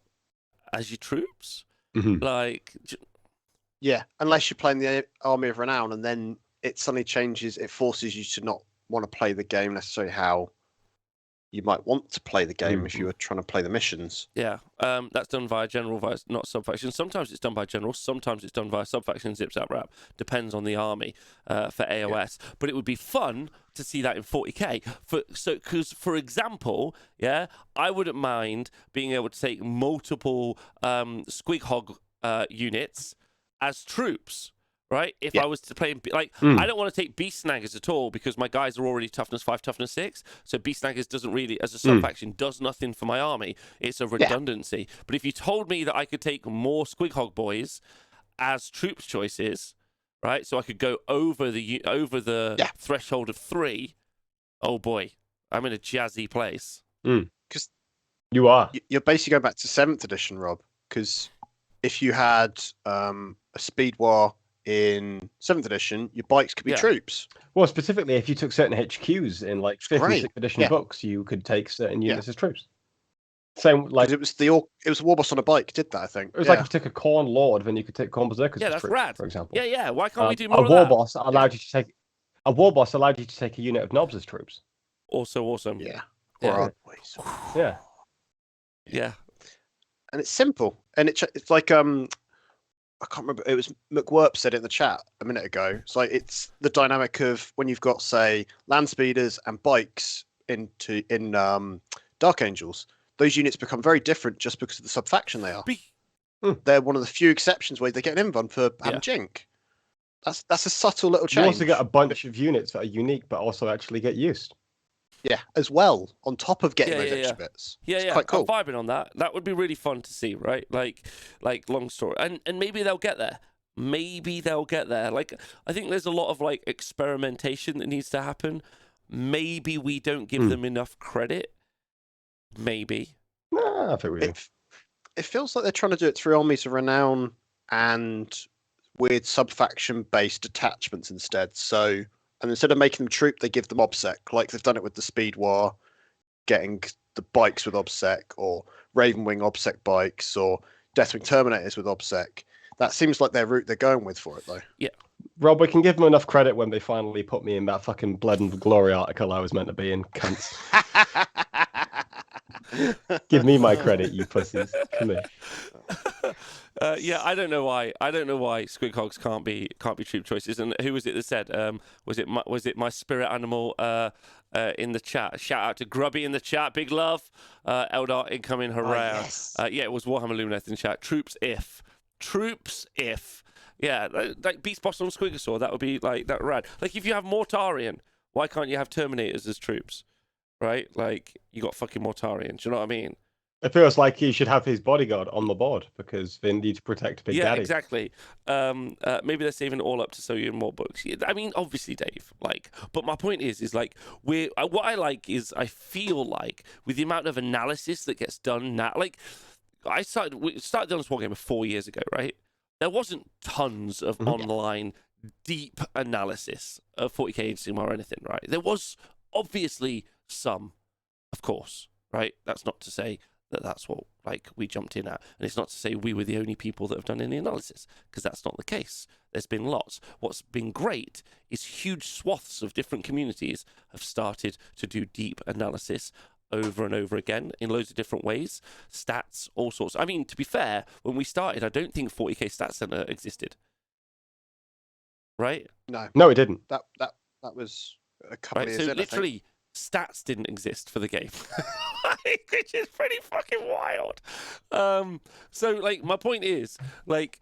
as your troops. Like, unless you're playing the Army of Renown, and then it suddenly changes. It forces you to not want to play the game necessarily how you might want to play the game if you were trying to play the missions. Yeah, that's done via general, not sub-faction. Sometimes it's done by general, sometimes it's done via sub-faction, zip, zap, wrap. Depends on the army for AOS. But it would be fun to see that in 40k. Because, for example, I wouldn't mind being able to take multiple Squig Hog units as troops. Right? If I was to play, I don't want to take Beast Snaggers at all because my guys are already toughness 5, toughness 6. So Beast Snaggers doesn't really, as a sub-faction, does nothing for my army. It's a redundancy. But if you told me that I could take more Squig Hog boys as troops choices, right? So I could go over the threshold of 3. Oh boy, I'm in a jazzy place. Because You are. You're basically going back to 7th edition, Rob, because if you had a speed war in 7th edition, your bikes could be troops. Well, specifically, if you took certain HQs in like 5th and 6th edition books, you could take certain units as troops. Same like it was the war boss on a bike did that, I think. It was like if you took a Corn Lord, then you could take Corn Berserkers as that's troops, rad. for example. Yeah. Why can't we do more a of war that? boss allowed you to take a war boss allowed you to take a unit of knobs as troops. Also awesome. Yeah. Yeah. And it's simple, and it's like I can't remember. It was McWerp said it in the chat a minute ago. It's like it's the dynamic of when you've got, say, land speeders and bikes in Dark Angels. Those units become very different just because of the subfaction they are. They're one of the few exceptions where they get an invuln for having Jink. That's a subtle little change. You also get a bunch of units that are unique, but also actually get used. Yeah, as well, on top of getting those extra bits. It's quite cool. I'm vibing on that. That would be really fun to see, right? Like long story. And maybe they'll get there. Like, I think there's a lot of like experimentation that needs to happen. Maybe we don't give them enough credit. Maybe. Nah, I think we do. It feels like they're trying to do it through Armies of Renown and weird subfaction-based attachments instead. So, and instead of making them troop, they give them OBSEC, like they've done it with the Speed War, getting the bikes with OBSEC, or Ravenwing OBSEC bikes, or Deathwing Terminators with OBSEC. That seems like their route they're going with for it, though. Yeah. Rob, we can give them enough credit when they finally put me in that fucking Blood and Glory article I was meant to be in, cunts. Give me my credit, you pussies. Come here. I don't know why. Squig Hogs can't be troop choices. And who was it that said? Was it my spirit animal in the chat? Shout out to Grubby in the chat. Big love. Eldar incoming. Hurrah! Oh, yes. It was Warhammer Lumineth in chat. Troops if. Yeah, like Beast Boss on Squigosaur. That would be like that rad. Like if you have Mortarion, why can't you have Terminators as troops? Right? Like you got fucking Mortarion. Do you know what I mean? It feels like he should have his bodyguard on the board because they need to protect Big Daddy. Yeah, exactly. Maybe they're saving it all up to sell you more books. I mean, obviously, Dave. Like, but my point is like what I like is I feel like with the amount of analysis that gets done now, like we started doing this Wargamer 4 years ago, right? There wasn't tons of online deep analysis of 40k Age or anything, right? There was obviously some, of course, right? That's not to say that's what like we jumped in at, and it's not to say we were the only people that have done any analysis, because that's not the case. There's been lots. What's been great is huge swaths of different communities have started to do deep analysis over and over again in loads of different ways, stats, all sorts. I mean, to be fair, when we started, I don't think 40k Stats Center existed, right? No, it didn't. That was a couple of years so in, literally stats didn't exist for the game, which is pretty fucking wild. So like my point is like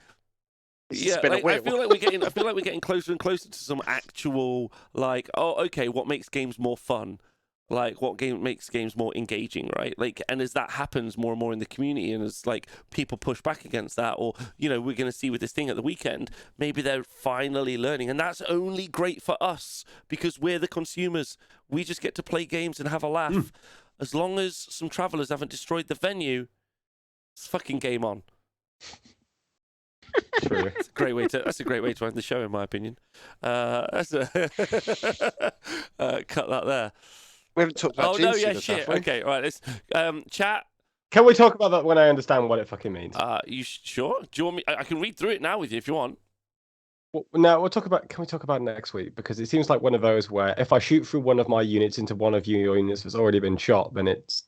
I feel like we're getting closer and closer to some actual like, oh, okay, what makes games more fun? Like what makes games more engaging, right? Like, and as that happens more and more in the community, and as like people push back against that, or we're going to see with this thing at the weekend, maybe they're finally learning, and that's only great for us because we're the consumers. We just get to play games and have a laugh. As long as some travelers haven't destroyed the venue, it's fucking game on. True. That's a great way to end the show, in my opinion. Cut that there. We haven't talked about shit. Okay, right. Let's chat. Can we talk about that when I understand what it fucking means? You sure? Do you want me? I can read through it now with you if you want. Well, no, can we talk about it next week? Because it seems like one of those where if I shoot through one of my units into one of your units that's already been shot, then it's,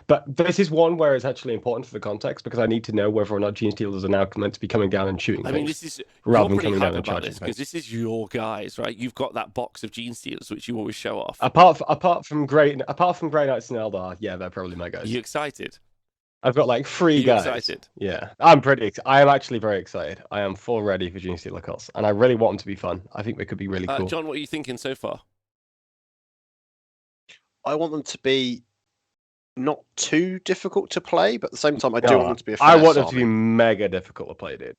But this is one where it's actually important for the context because I need to know whether or not Gene Stealers are now meant to be coming down and shooting. I mean, this is rather than coming down and charging because this is your guys, right? You've got that box of Gene Stealers which you always show off. Apart from Grey Knights and Eldar, yeah, they're probably my guys. You excited? I've got like 3 guys. Excited? Yeah, I'm pretty excited. I am actually very excited. I am full ready for Gene Stealer cults, and I really want them to be fun. I think they could be really cool. John, what are you thinking so far? I want them to be not too difficult to play, but at the same time, I do want them to be a fair I want them to army. be mega difficult to play, dude.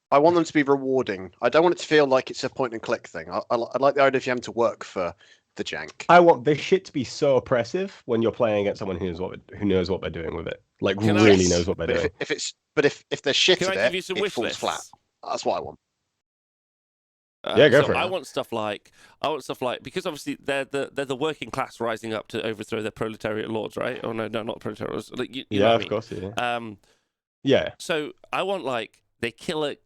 I want them to be rewarding. I don't want it to feel like it's a point and click thing. I like the idea of you having to work for the jank. I want this shit to be so oppressive when you're playing against someone who knows what they're doing with it. Like really knows what they're doing. If they're shit Can at I give you some it wish falls lists? flat. That's what I want. Yeah, go for it. I want stuff like because obviously they're the working class rising up to overthrow their proletariat lords, right? Oh no, not proletariat lords. Like, you know what I mean? Of course, yeah. Yeah. So I want like they kill it.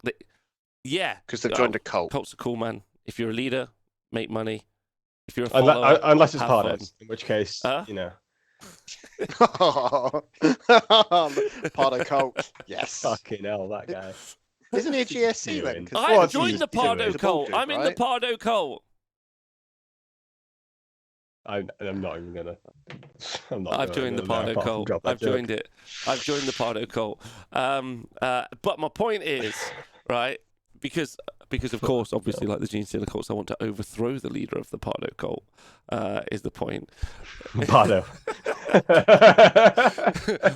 Yeah, because they've joined a cult. Cults are cool, man. If you're a leader, make money. If you're a follower, unless it's have Pardos, fun. in which case, you know. Pardo cult. Yes. Fucking hell, that guy. Isn't he a GSC then? I've joined the Pardo cult. I'm in the Pardo cult. I'm not even gonna. I've joined the Pardo cult. I've joined it. I've joined the Pardo cult. But my point is, right? Because of course, obviously, like the Gene Stealer cults, I want to overthrow the leader of the Pardo cult. Is the point? Pardo.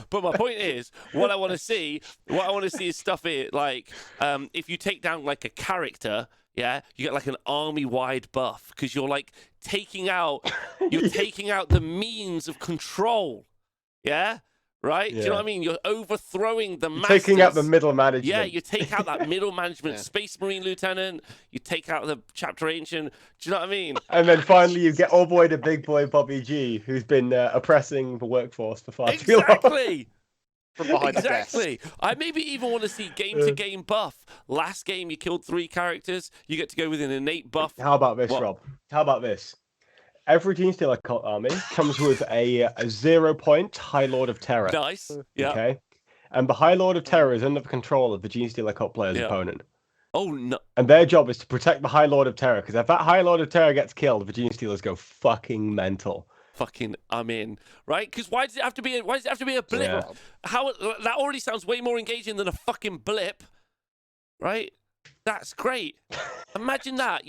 But my point is, what I want to see is stuff here like if you take down like a character, yeah, you get like an army-wide buff because you're like taking out the means of control, yeah. Right? Yeah. Do you know what I mean? You're overthrowing the masses. Taking out the middle management. Yeah, you take out that middle management, Space Marine Lieutenant. You take out the Chapter Ancient. Do you know what I mean? And then finally you get all boy to big boy Bobby G, who's been oppressing the workforce for far too long. Exactly. From behind exactly. the desk. I maybe even want to see game-to-game buff. Last game, you killed 3 characters. You get to go with an innate buff. How about this, Rob? How about this? Every Gene Stealer cult army comes with a 0-point High Lord of Terror. Nice. Yeah. Okay. And the High Lord of Terror is under the control of the Gene Stealer cult player's opponent. Oh no. And their job is to protect the High Lord of Terror, because if that High Lord of Terror gets killed, the Gene Stealers go fucking mental. Fucking, I'm in, right? Because why does it have to be a blip? Yeah. How that already sounds way more engaging than a fucking blip, right? That's great. Imagine that.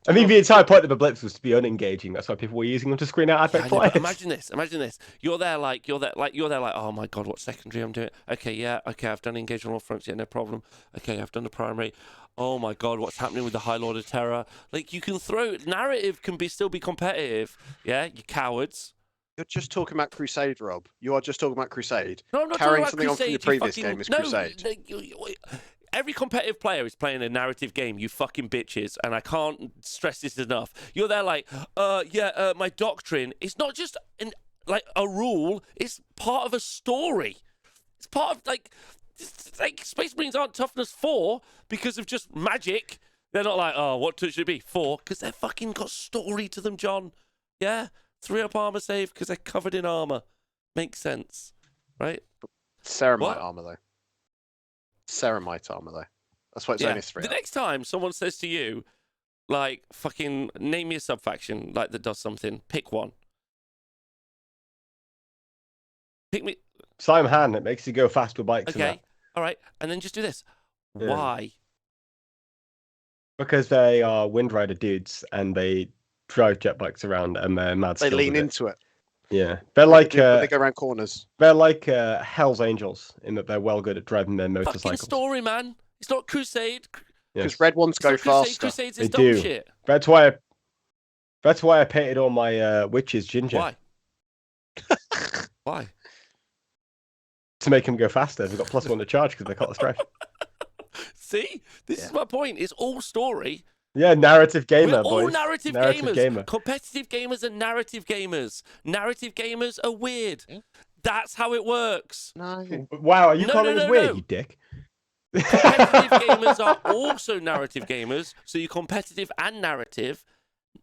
I mean, the entire point of the blips was to be unengaging. That's why people were using them to screen out epic flyers. Imagine this. You're there like, oh my god, what secondary I'm doing? Okay, I've done engagement on all fronts, yeah, no problem. Okay, I've done the primary. Oh my god, what's happening with the High Lord of Terror? Like, you can narrative can still be competitive. Yeah, you cowards. You're just talking about Crusade, Rob. You are just talking about Crusade. No, I'm not Carrying talking about something Crusade, on from your previous game is Crusade. Every competitive player is playing a narrative game, you fucking bitches, and I can't stress this enough. You're there like, my doctrine is not just a rule, it's part of a story. It's part of, like Space Marines aren't toughness 4 because of just magic. They're not like, oh, what should it be? 4, because they've fucking got story to them, John. Yeah? 3-up armor save because they're covered in armor. Makes sense, right? Ceramite armor, though. Ceramite armor, though. That's why it's only 3. The next time someone says to you, like, fucking name me a subfaction like that does something, pick one. Pick me. Simon Han, it makes you go faster with bikes. Okay, all right, and then just do this. Yeah. Why? Because they are Wind Rider dudes and they drive jet bikes around and they're mad. They lean into it. Yeah, they're like they go around corners. They're like Hell's Angels in that they're well good at driving their motorcycles. Fucking story, man. It's not Crusade. Because red ones go faster. Crusades is dumb shit. That's why I painted all my witches ginger. Why? Why? To make them go faster. They've got +1 to charge because they cut the stretch. See, this is my point. It's all story. Yeah, narrative gamer, We're all boys. narrative gamers. Competitive gamers are narrative gamers. Narrative gamers are weird. That's how it works. No. Wow, are you calling us weird, you dick? Competitive gamers are also narrative gamers. So you're competitive and narrative.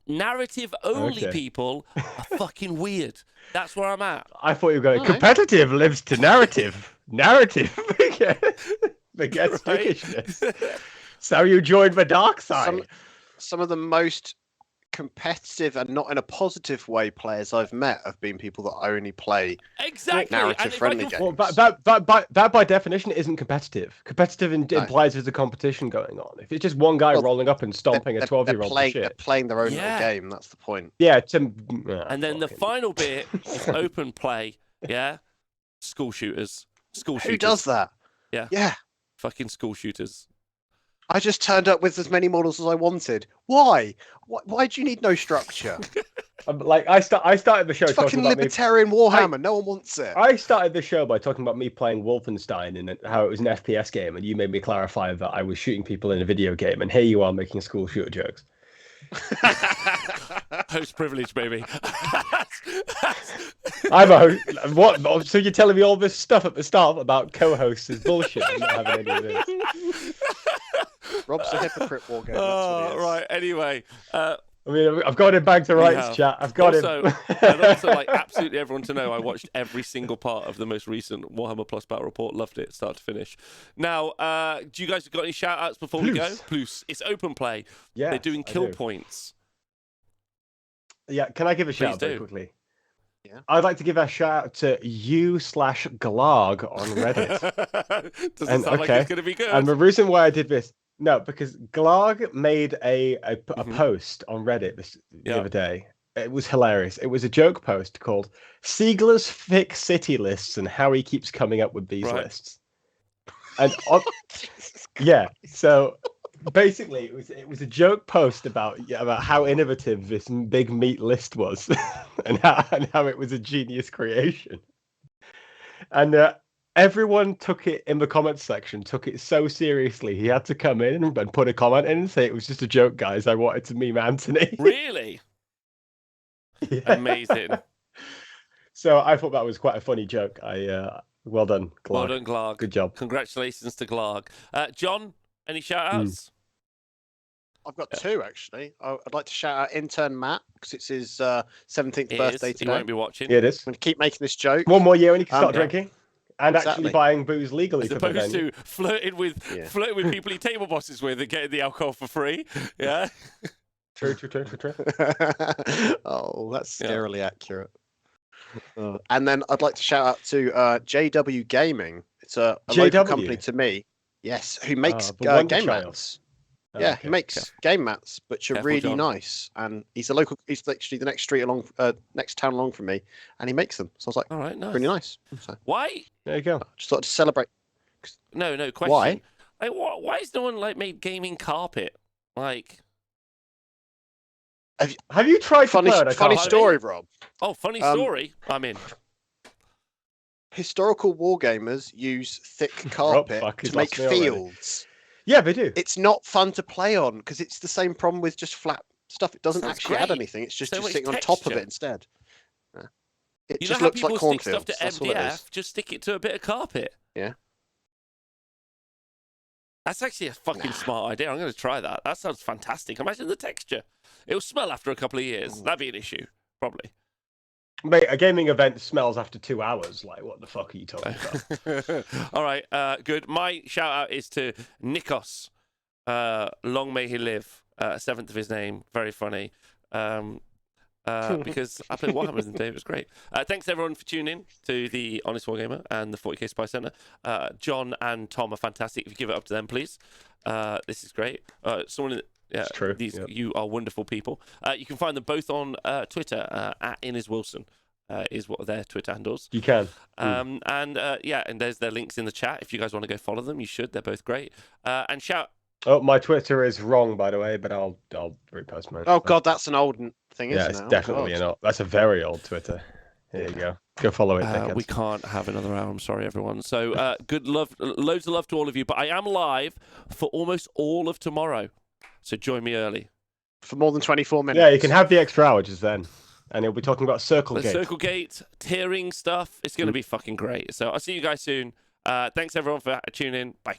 Narrative-only people are fucking weird. That's where I'm at. I thought you were going, competitive lives to narrative. Narrative. Forget stichishness. So you joined the dark side. Some of the most competitive and not in a positive way players I've met have been people that only play narrative-friendly games. Well, that by definition isn't competitive. Competitive implies there's a competition going on. If it's just one guy rolling up and stomping a 12-year-old for shit. They're playing their own little game, that's the point. Yeah. And then the final bit is open play, yeah? School shooters. Who does that? Yeah. Yeah. Fucking school shooters. I just turned up with as many models as I wanted. Why? Why do you need no structure? Like I started the show It's talking fucking about libertarian Warhammer. No one wants it. I started the show by talking about me playing Wolfenstein and how it was an FPS game, and you made me clarify that I was shooting people in a video game, and here you are making school shooter jokes. Host privilege, baby. I'm a host. What? So you're telling me all this stuff at the start about co-hosts is bullshit? I'm not having any of this. Rob's a hypocrite, Wargamer. Oh, right. Anyway. I mean, I've got him back to rights, chat. I've got him. I'd also like absolutely everyone to know I watched every single part of the most recent Warhammer Plus Battle Report. Loved it, start to finish. Now, do you guys got any shout-outs before we go? Plus, it's open play. Yeah, they're doing kill points. Yeah, can I give a shout-out very quickly? Yeah. I'd like to give a shout-out to u/Glarg on Reddit. Doesn't sound like it's going to be good. And the reason why I did this, no, because Glarg made a post on Reddit the other day. It was hilarious. It was a joke post called Siegler's Thick City Lists and how he keeps coming up with these lists. And yeah, so basically it was a joke post about how innovative this big meat list was and how it was a genius creation. And everyone took it in the comments section, took it so seriously. He had to come in and put a comment in and say it was just a joke, guys. I wanted to meme Anthony. Really? Yeah. Amazing. So I thought that was quite a funny joke. Well done, Glarg. Well done, Glarg. Good job. Congratulations to Glarg. John, any shout-outs? I've got two, actually. I'd like to shout out intern Matt, because it's his 17th birthday today. He won't be watching. Yeah, it is. I'm going to keep making this joke. One more year and he can start drinking. And actually buying booze legally. As opposed to flirting with people he table bosses with and getting the alcohol for free. Yeah. True. Oh, that's scarily accurate. And then I'd like to shout out to JW Gaming. It's a local company to me. Yes, who makes game mats. Yeah, he makes game mats, which are really nice. And he's literally the next town along from me, and he makes them. So I was like, all right, nice. Really nice. So, why? There you go. Just thought to celebrate. No, question. Why? Like, why has no one made gaming carpet? Like, have you tried? Funny story, Rob. Oh, funny story. I'm in. Historical wargamers use thick carpet to make fields. Yeah, they do. It's not fun to play on because it's the same problem with just flat stuff. It doesn't actually add anything. It's just sitting on top of it instead. Yeah. It just looks like cornfields. Stick stuff to MDF, just stick it to a bit of carpet. Yeah. That's actually a fucking smart idea. I'm going to try that. That sounds fantastic. Imagine the texture. It'll smell after a couple of years. That'd be an issue, probably. Mate, a gaming event smells after 2 hours. Like, what the fuck are you talking about? All right, good. My shout out is to Nikos. Long may he live. 7th of his name. Very funny. Because I played Warhammer with him today. It was great. Thanks everyone for tuning in to the Honest Wargamer and the 40k Spy Center. John and Tom are fantastic. If you give it up to them, please. This is great. It's true. You are wonderful people. You can find them both on Twitter at InnesWilson. Is what their Twitter handles. You can. And there's their links in the chat. If you guys want to go follow them, you should. They're both great. And shout. Oh, my Twitter is wrong, by the way, but I'll repost mine. Oh God, that's an old thing, isn't it? Yeah, it's definitely not. That's a very old Twitter. There you go. Go follow it. We can't have another hour. I'm sorry, everyone. So good love, loads of love to all of you. But I am live for almost all of tomorrow. So join me early. For more than 24 minutes. Yeah, you can have the extra hour just then. And he'll be talking about Circle Gate. Circle Gate, tiering stuff. It's going to be fucking great. So I'll see you guys soon. Thanks, everyone, for tuning in. Bye.